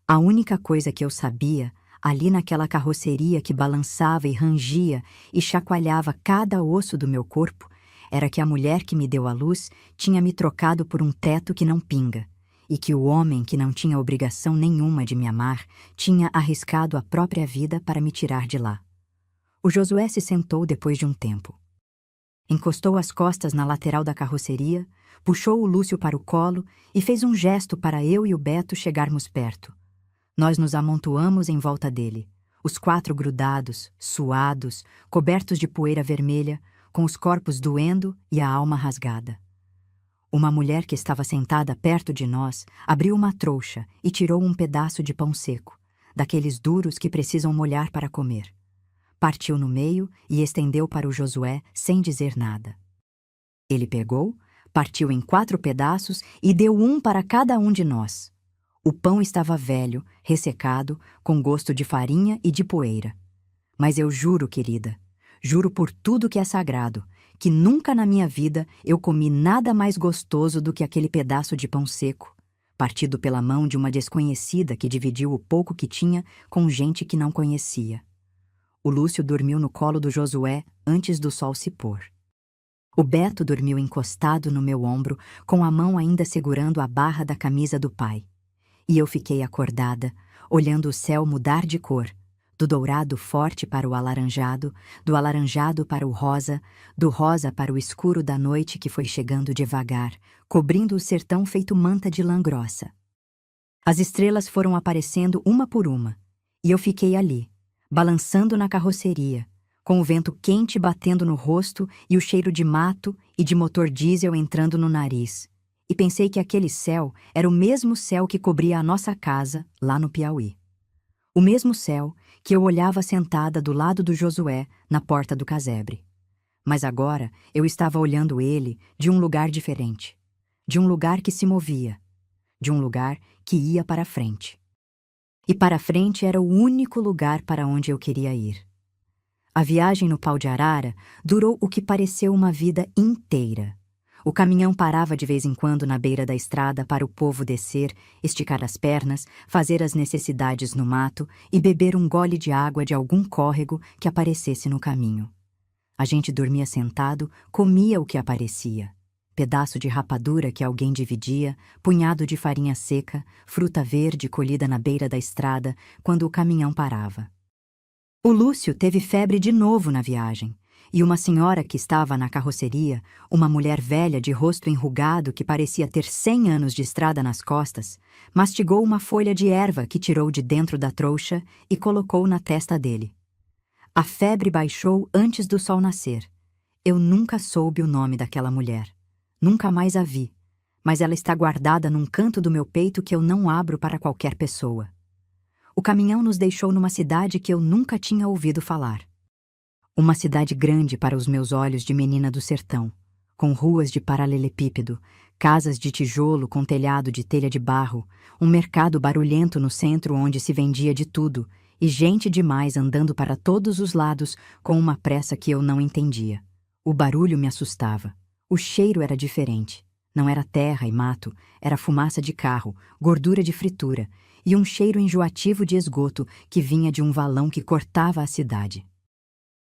A única coisa que eu sabia, ali naquela carroceria que balançava e rangia e chacoalhava cada osso do meu corpo, era que a mulher que me deu à luz tinha me trocado por um teto que não pinga, e que o homem que não tinha obrigação nenhuma de me amar tinha arriscado a própria vida para me tirar de lá. O Josué se sentou depois de um tempo. Encostou as costas na lateral da carroceria, puxou o Lúcio para o colo e fez um gesto para eu e o Beto chegarmos perto. Nós nos amontoamos em volta dele, os 4 grudados, suados, cobertos de poeira vermelha, com os corpos doendo e a alma rasgada. Uma mulher que estava sentada perto de nós abriu uma trouxa e tirou um pedaço de pão seco, daqueles duros que precisam molhar para comer. Partiu no meio e estendeu para o Josué sem dizer nada. Ele pegou, partiu em 4 pedaços e deu um para cada um de nós. O pão estava velho, ressecado, com gosto de farinha e de poeira. Mas eu juro, querida, juro por tudo que é sagrado, que nunca na minha vida eu comi nada mais gostoso do que aquele pedaço de pão seco, partido pela mão de uma desconhecida que dividiu o pouco que tinha com gente que não conhecia. O Lúcio dormiu no colo do Josué antes do sol se pôr. O Beto dormiu encostado no meu ombro, com a mão ainda segurando a barra da camisa do pai. E eu fiquei acordada, olhando o céu mudar de cor, do dourado forte para o alaranjado, do alaranjado para o rosa, do rosa para o escuro da noite que foi chegando devagar, cobrindo o sertão feito manta de lã grossa. As estrelas foram aparecendo uma por uma, e eu fiquei ali, balançando na carroceria, com o vento quente batendo no rosto e o cheiro de mato e de motor diesel entrando no nariz. E pensei que aquele céu era o mesmo céu que cobria a nossa casa, lá no Piauí. O mesmo céu que eu olhava sentada do lado do Josué, na porta do casebre. Mas agora eu estava olhando ele de um lugar diferente, de um lugar que se movia, de um lugar que ia para frente. E para frente era o único lugar para onde eu queria ir. A viagem no pau de arara durou o que pareceu uma vida inteira. O caminhão parava de vez em quando na beira da estrada para o povo descer, esticar as pernas, fazer as necessidades no mato e beber um gole de água de algum córrego que aparecesse no caminho. A gente dormia sentado, comia o que aparecia. Pedaço de rapadura que alguém dividia, punhado de farinha seca, fruta verde colhida na beira da estrada quando o caminhão parava. O Lúcio teve febre de novo na viagem, e uma senhora que estava na carroceria, uma mulher velha de rosto enrugado que parecia ter 100 anos de estrada nas costas, mastigou uma folha de erva que tirou de dentro da trouxa e colocou na testa dele. A febre baixou antes do sol nascer. Eu nunca soube o nome daquela mulher. Nunca mais a vi, mas ela está guardada num canto do meu peito que eu não abro para qualquer pessoa. O caminhão nos deixou numa cidade que eu nunca tinha ouvido falar. Uma cidade grande para os meus olhos de menina do sertão, com ruas de paralelepípedo, casas de tijolo com telhado de telha de barro, um mercado barulhento no centro onde se vendia de tudo, e gente demais andando para todos os lados com uma pressa que eu não entendia. O barulho me assustava. O cheiro era diferente. Não era terra e mato, era fumaça de carro, gordura de fritura e um cheiro enjoativo de esgoto que vinha de um valão que cortava a cidade.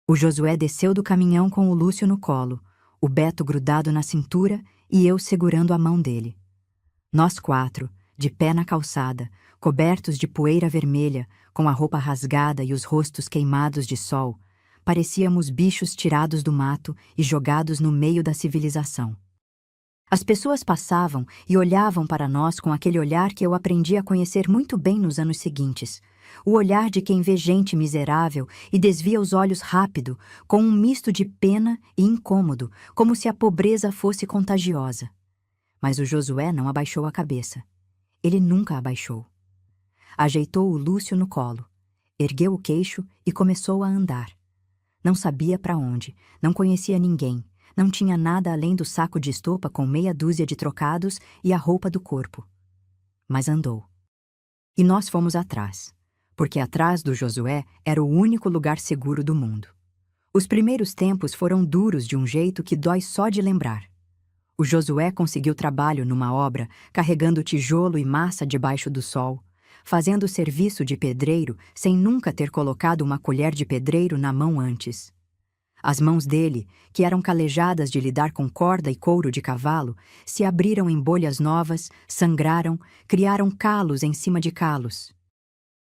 O Josué desceu do caminhão com o Lúcio no colo, o Beto grudado na cintura e eu segurando a mão dele. Nós 4, de pé na calçada, cobertos de poeira vermelha, com a roupa rasgada e os rostos queimados de sol, parecíamos bichos tirados do mato e jogados no meio da civilização. As pessoas passavam e olhavam para nós com aquele olhar que eu aprendi a conhecer muito bem nos anos seguintes, o olhar de quem vê gente miserável e desvia os olhos rápido, com um misto de pena e incômodo, como se a pobreza fosse contagiosa. Mas o Josué não abaixou a cabeça. Ele nunca abaixou. Ajeitou o Lúcio no colo, ergueu o queixo e começou a andar. Não sabia para onde, não conhecia ninguém, não tinha nada além do saco de estopa com meia dúzia de trocados e a roupa do corpo. Mas andou. E nós fomos atrás, porque atrás do Josué era o único lugar seguro do mundo. Os primeiros tempos foram duros de um jeito que dói só de lembrar. O Josué conseguiu trabalho numa obra, carregando tijolo e massa debaixo do sol, fazendo o serviço de pedreiro sem nunca ter colocado uma colher de pedreiro na mão antes. As mãos dele, que eram calejadas de lidar com corda e couro de cavalo, se abriram em bolhas novas, sangraram, criaram calos em cima de calos.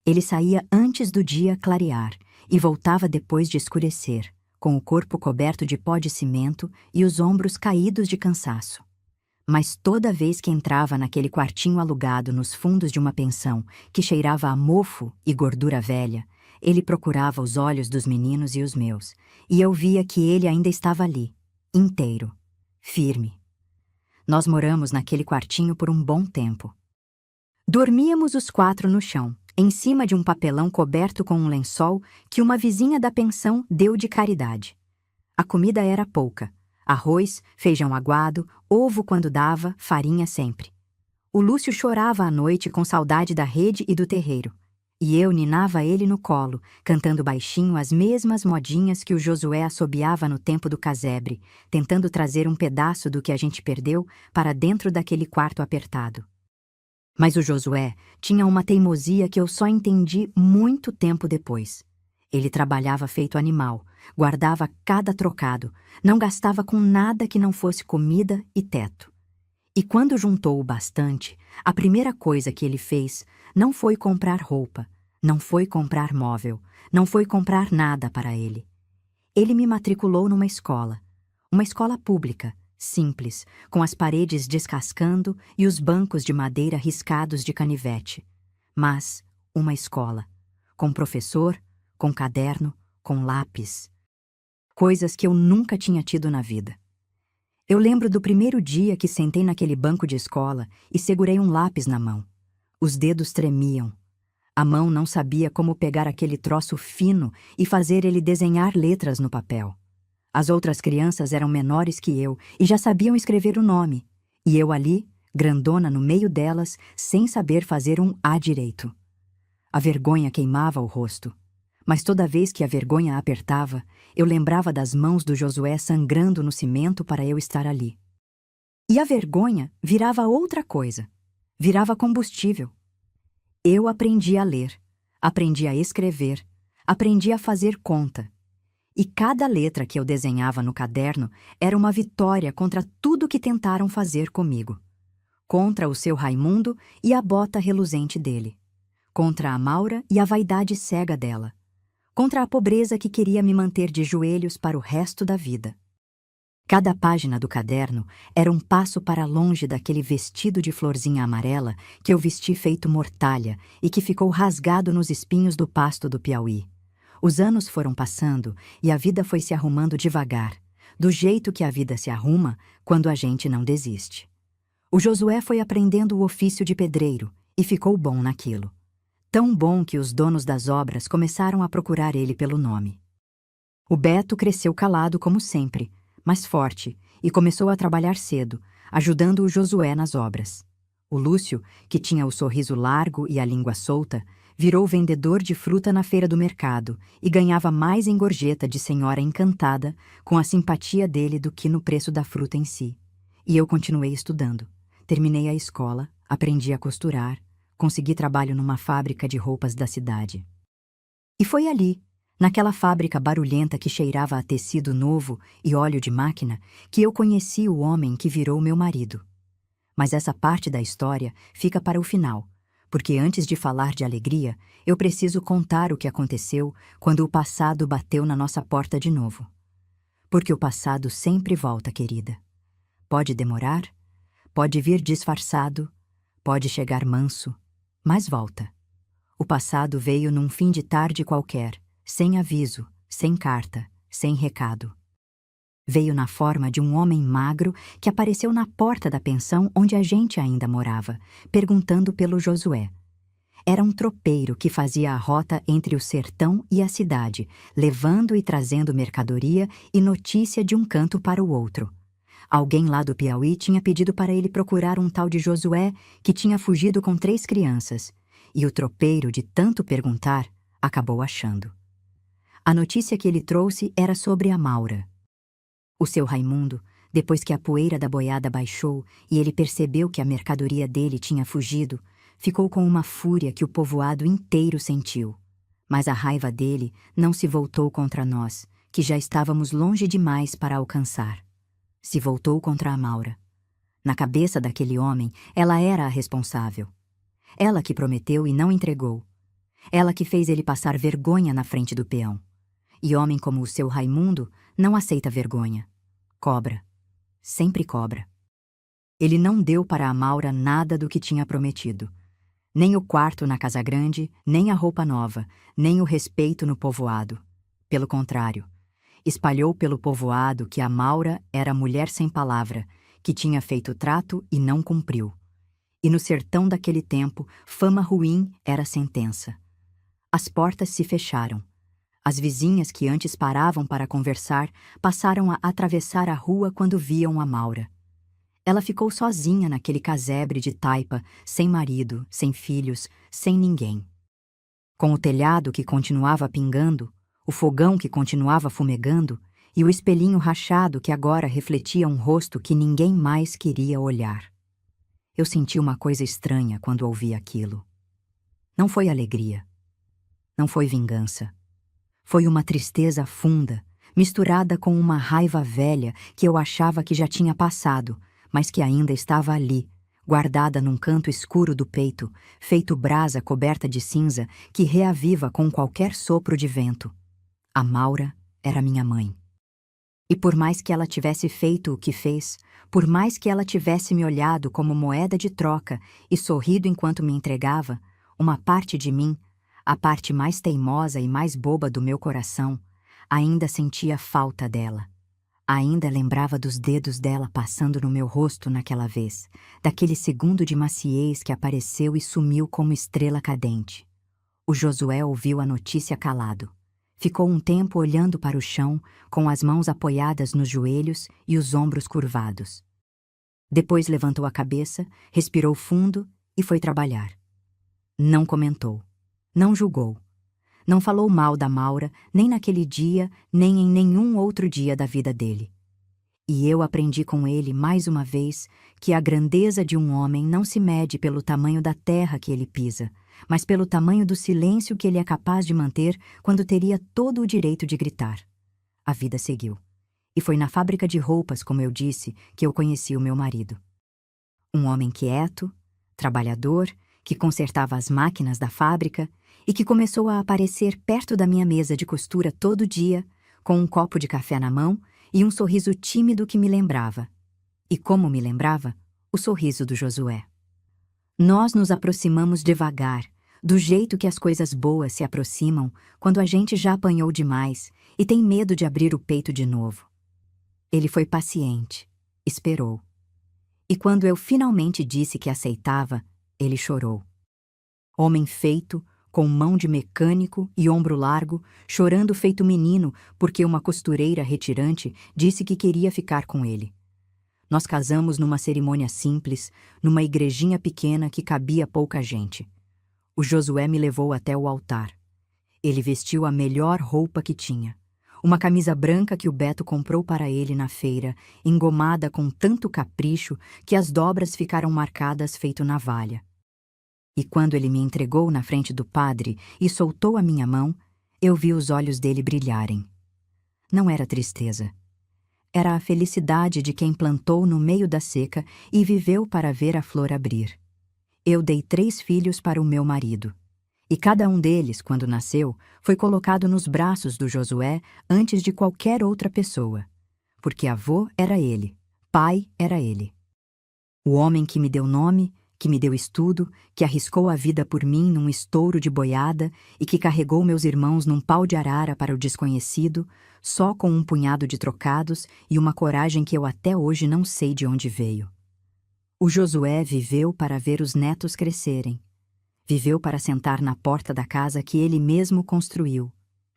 Ele saía antes do dia clarear e voltava depois de escurecer, com o corpo coberto de pó de cimento e os ombros caídos de cansaço. Mas toda vez que entrava naquele quartinho alugado nos fundos de uma pensão que cheirava a mofo e gordura velha, ele procurava os olhos dos meninos e os meus, e eu via que ele ainda estava ali, inteiro, firme. Nós moramos naquele quartinho por um bom tempo. Dormíamos os 4 no chão, em cima de um papelão coberto com um lençol que uma vizinha da pensão deu de caridade. A comida era pouca. Arroz, feijão aguado, ovo quando dava, farinha sempre. O Lúcio chorava à noite com saudade da rede e do terreiro. E eu ninava ele no colo, cantando baixinho as mesmas modinhas que o Josué assobiava no tempo do casebre, tentando trazer um pedaço do que a gente perdeu para dentro daquele quarto apertado. Mas o Josué tinha uma teimosia que eu só entendi muito tempo depois. Ele trabalhava feito animal, guardava cada trocado, não gastava com nada que não fosse comida e teto. E quando juntou o bastante, a primeira coisa que ele fez não foi comprar roupa, não foi comprar móvel, não foi comprar nada para ele. Ele me matriculou numa escola pública, simples, com as paredes descascando e os bancos de madeira riscados de canivete. Mas uma escola, com professor, com caderno, com lápis. Coisas que eu nunca tinha tido na vida. Eu lembro do primeiro dia que sentei naquele banco de escola e segurei um lápis na mão. Os dedos tremiam. A mão não sabia como pegar aquele troço fino e fazer ele desenhar letras no papel. As outras crianças eram menores que eu e já sabiam escrever o nome. E eu ali, grandona no meio delas, sem saber fazer um A direito. A vergonha queimava o rosto. Mas toda vez que a vergonha apertava, eu lembrava das mãos do Josué sangrando no cimento para eu estar ali. E a vergonha virava outra coisa. Virava combustível. Eu aprendi a ler, aprendi a escrever, aprendi a fazer conta. E cada letra que eu desenhava no caderno era uma vitória contra tudo que tentaram fazer comigo. Contra o seu Raimundo e a bota reluzente dele. Contra a Maura e a vaidade cega dela. Contra a pobreza que queria me manter de joelhos para o resto da vida. Cada página do caderno era um passo para longe daquele vestido de florzinha amarela que eu vesti feito mortalha e que ficou rasgado nos espinhos do pasto do Piauí. Os anos foram passando e a vida foi se arrumando devagar, do jeito que a vida se arruma quando a gente não desiste. O Josué foi aprendendo o ofício de pedreiro e ficou bom naquilo. Tão bom que os donos das obras começaram a procurar ele pelo nome. O Beto cresceu calado como sempre, mas forte, e começou a trabalhar cedo, ajudando o Josué nas obras. O Lúcio, que tinha o sorriso largo e a língua solta, virou vendedor de fruta na feira do mercado e ganhava mais em gorjeta de senhora encantada com a simpatia dele do que no preço da fruta em si. E eu continuei estudando. Terminei a escola, aprendi a costurar, consegui trabalho numa fábrica de roupas da cidade. E foi ali, naquela fábrica barulhenta que cheirava a tecido novo e óleo de máquina, que eu conheci o homem que virou meu marido. Mas essa parte da história fica para o final, porque antes de falar de alegria, eu preciso contar o que aconteceu quando o passado bateu na nossa porta de novo. Porque o passado sempre volta, querida. Pode demorar, pode vir disfarçado, pode chegar manso, mas volta. O passado veio num fim de tarde qualquer, sem aviso, sem carta, sem recado. Veio na forma de um homem magro que apareceu na porta da pensão onde a gente ainda morava, perguntando pelo Josué. Era um tropeiro que fazia a rota entre o sertão e a cidade, levando e trazendo mercadoria e notícia de um canto para o outro. Alguém lá do Piauí tinha pedido para ele procurar um tal de Josué que tinha fugido com 3 crianças, e o tropeiro, de tanto perguntar, acabou achando. A notícia que ele trouxe era sobre a Maura. O seu Raimundo, depois que a poeira da boiada baixou e ele percebeu que a mercadoria dele tinha fugido, ficou com uma fúria que o povoado inteiro sentiu. Mas a raiva dele não se voltou contra nós, que já estávamos longe demais para alcançar. Se voltou contra a Maura. Na cabeça daquele homem, ela era a responsável. Ela que prometeu e não entregou. Ela que fez ele passar vergonha na frente do peão. E homem como o seu Raimundo não aceita vergonha. Cobra. Sempre cobra. Ele não deu para a Maura nada do que tinha prometido. Nem o quarto na Casa Grande, nem a roupa nova, nem o respeito no povoado. Pelo contrário, espalhou pelo povoado que a Maura era mulher sem palavra, que tinha feito trato e não cumpriu. E no sertão daquele tempo, fama ruim era sentença. As portas se fecharam. As vizinhas que antes paravam para conversar passaram a atravessar a rua quando viam a Maura. Ela ficou sozinha naquele casebre de taipa, sem marido, sem filhos, sem ninguém. Com o telhado que continuava pingando, o fogão que continuava fumegando e o espelhinho rachado que agora refletia um rosto que ninguém mais queria olhar. Eu senti uma coisa estranha quando ouvi aquilo. Não foi alegria. Não foi vingança. Foi uma tristeza funda, misturada com uma raiva velha que eu achava que já tinha passado, mas que ainda estava ali, guardada num canto escuro do peito, feito brasa coberta de cinza que reaviva com qualquer sopro de vento. A Maura era minha mãe. E por mais que ela tivesse feito o que fez, por mais que ela tivesse me olhado como moeda de troca e sorrido enquanto me entregava, uma parte de mim, a parte mais teimosa e mais boba do meu coração, ainda sentia falta dela. Ainda lembrava dos dedos dela passando no meu rosto naquela vez, daquele segundo de maciez que apareceu e sumiu como estrela cadente. O Josué ouviu a notícia calado. Ficou um tempo olhando para o chão, com as mãos apoiadas nos joelhos e os ombros curvados. Depois levantou a cabeça, respirou fundo e foi trabalhar. Não comentou. Não julgou. Não falou mal da Maura, nem naquele dia, nem em nenhum outro dia da vida dele. E eu aprendi com ele, mais uma vez, que a grandeza de um homem não se mede pelo tamanho da terra que ele pisa, mas pelo tamanho do silêncio que ele é capaz de manter quando teria todo o direito de gritar. A vida seguiu. E foi na fábrica de roupas, como eu disse, que eu conheci o meu marido. Um homem quieto, trabalhador, que consertava as máquinas da fábrica e que começou a aparecer perto da minha mesa de costura todo dia, com um copo de café na mão e um sorriso tímido que me lembrava. E como me lembrava, o sorriso do Josué. Nós nos aproximamos devagar, do jeito que as coisas boas se aproximam quando a gente já apanhou demais e tem medo de abrir o peito de novo. Ele foi paciente, esperou. E quando eu finalmente disse que aceitava, ele chorou. Homem feito, com mão de mecânico e ombro largo, chorando feito menino porque uma costureira retirante disse que queria ficar com ele. Nós casamos numa cerimônia simples, numa igrejinha pequena que cabia pouca gente. O Josué me levou até o altar. Ele vestiu a melhor roupa que tinha. Uma camisa branca que o Beto comprou para ele na feira, engomada com tanto capricho que as dobras ficaram marcadas feito navalha. E quando ele me entregou na frente do padre e soltou a minha mão, eu vi os olhos dele brilharem. Não era tristeza. Era a felicidade de quem plantou no meio da seca e viveu para ver a flor abrir. Eu dei 3 filhos para o meu marido. E cada um deles, quando nasceu, foi colocado nos braços do Josué antes de qualquer outra pessoa. Porque avô era ele, pai era ele. O homem que me deu nome, que me deu estudo, que arriscou a vida por mim num estouro de boiada e que carregou meus irmãos num pau de arara para o desconhecido, só com um punhado de trocados e uma coragem que eu até hoje não sei de onde veio. O Josué viveu para ver os netos crescerem. Viveu para sentar na porta da casa que ele mesmo construiu,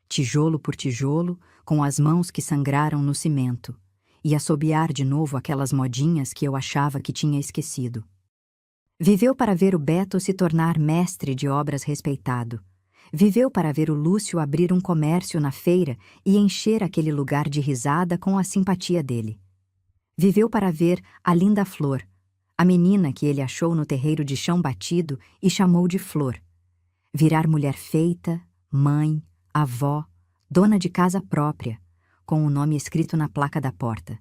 tijolo por tijolo, com as mãos que sangraram no cimento, e assobiar de novo aquelas modinhas que eu achava que tinha esquecido. Viveu para ver o Beto se tornar mestre de obras respeitado. Viveu para ver o Lúcio abrir um comércio na feira e encher aquele lugar de risada com a simpatia dele. Viveu para ver a linda Flor, A menina que ele achou no terreiro de chão batido e chamou de Flor. Virar mulher feita, mãe, avó, dona de casa própria, com o nome escrito na placa da porta.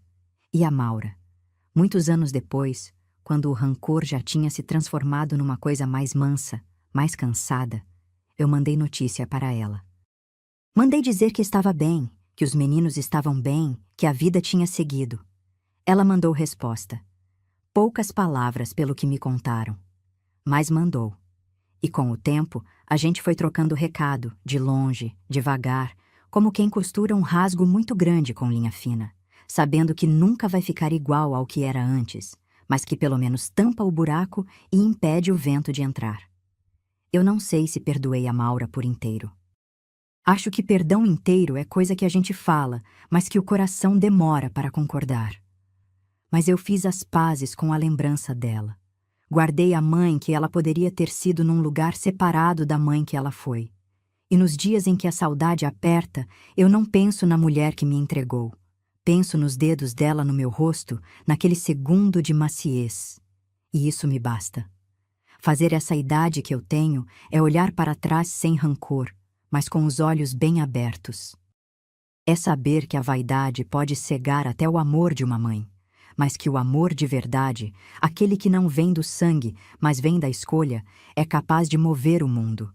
E a Maura. Muitos anos depois, quando o rancor já tinha se transformado numa coisa mais mansa, mais cansada, eu mandei notícia para ela. Mandei dizer que estava bem, que os meninos estavam bem, que a vida tinha seguido. Ela mandou resposta. Poucas palavras pelo que me contaram, mas mandou. E com o tempo, a gente foi trocando recado, de longe, devagar, como quem costura um rasgo muito grande com linha fina, sabendo que nunca vai ficar igual ao que era antes, mas que pelo menos tampa o buraco e impede o vento de entrar. Eu não sei se perdoei a Maura por inteiro. Acho que perdão inteiro é coisa que a gente fala, mas que o coração demora para concordar. Mas eu fiz as pazes com a lembrança dela. Guardei a mãe que ela poderia ter sido num lugar separado da mãe que ela foi. E nos dias em que a saudade aperta, eu não penso na mulher que me entregou. Penso nos dedos dela no meu rosto, naquele segundo de maciez. E isso me basta. Fazer essa idade que eu tenho é olhar para trás sem rancor, mas com os olhos bem abertos. É saber que a vaidade pode cegar até o amor de uma mãe, mas que o amor de verdade, aquele que não vem do sangue, mas vem da escolha, é capaz de mover o mundo.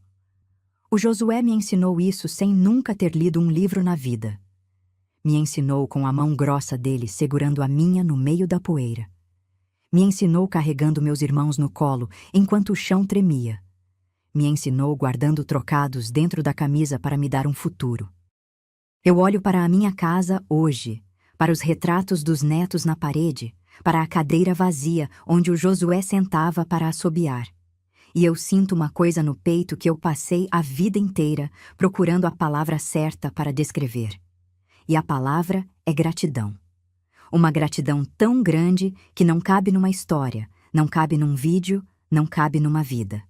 O Josué me ensinou isso sem nunca ter lido um livro na vida. Me ensinou com a mão grossa dele segurando a minha no meio da poeira. Me ensinou carregando meus irmãos no colo enquanto o chão tremia. Me ensinou guardando trocados dentro da camisa para me dar um futuro. Eu olho para a minha casa hoje, para os retratos dos netos na parede, para a cadeira vazia onde o Josué sentava para assobiar. E eu sinto uma coisa no peito que eu passei a vida inteira procurando a palavra certa para descrever. E a palavra é gratidão. Uma gratidão tão grande que não cabe numa história, não cabe num vídeo, não cabe numa vida.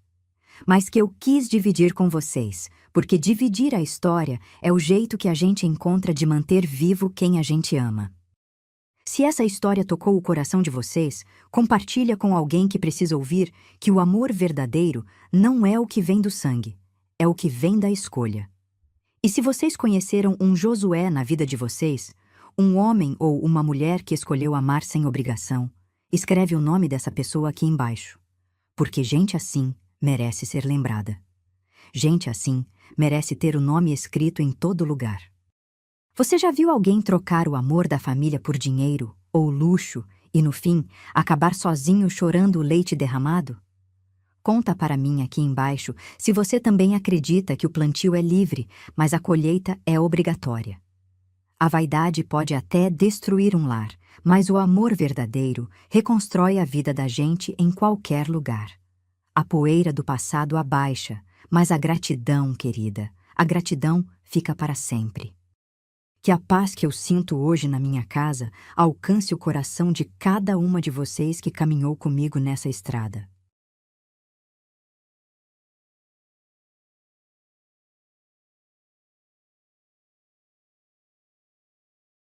Mas que eu quis dividir com vocês, porque dividir a história é o jeito que a gente encontra de manter vivo quem a gente ama. Se essa história tocou o coração de vocês, compartilha com alguém que precisa ouvir que o amor verdadeiro não é o que vem do sangue, é o que vem da escolha. E se vocês conheceram um Josué na vida de vocês, um homem ou uma mulher que escolheu amar sem obrigação, escreve o nome dessa pessoa aqui embaixo. Porque gente assim merece ser lembrada. Gente assim merece ter o nome escrito em todo lugar. Você já viu alguém trocar o amor da família por dinheiro ou luxo e, no fim, acabar sozinho chorando o leite derramado? Conta para mim aqui embaixo se você também acredita que o plantio é livre, mas a colheita é obrigatória. A vaidade pode até destruir um lar, mas o amor verdadeiro reconstrói a vida da gente em qualquer lugar. A poeira do passado abaixa, mas a gratidão, querida, a gratidão fica para sempre. Que a paz que eu sinto hoje na minha casa alcance o coração de cada uma de vocês que caminhou comigo nessa estrada.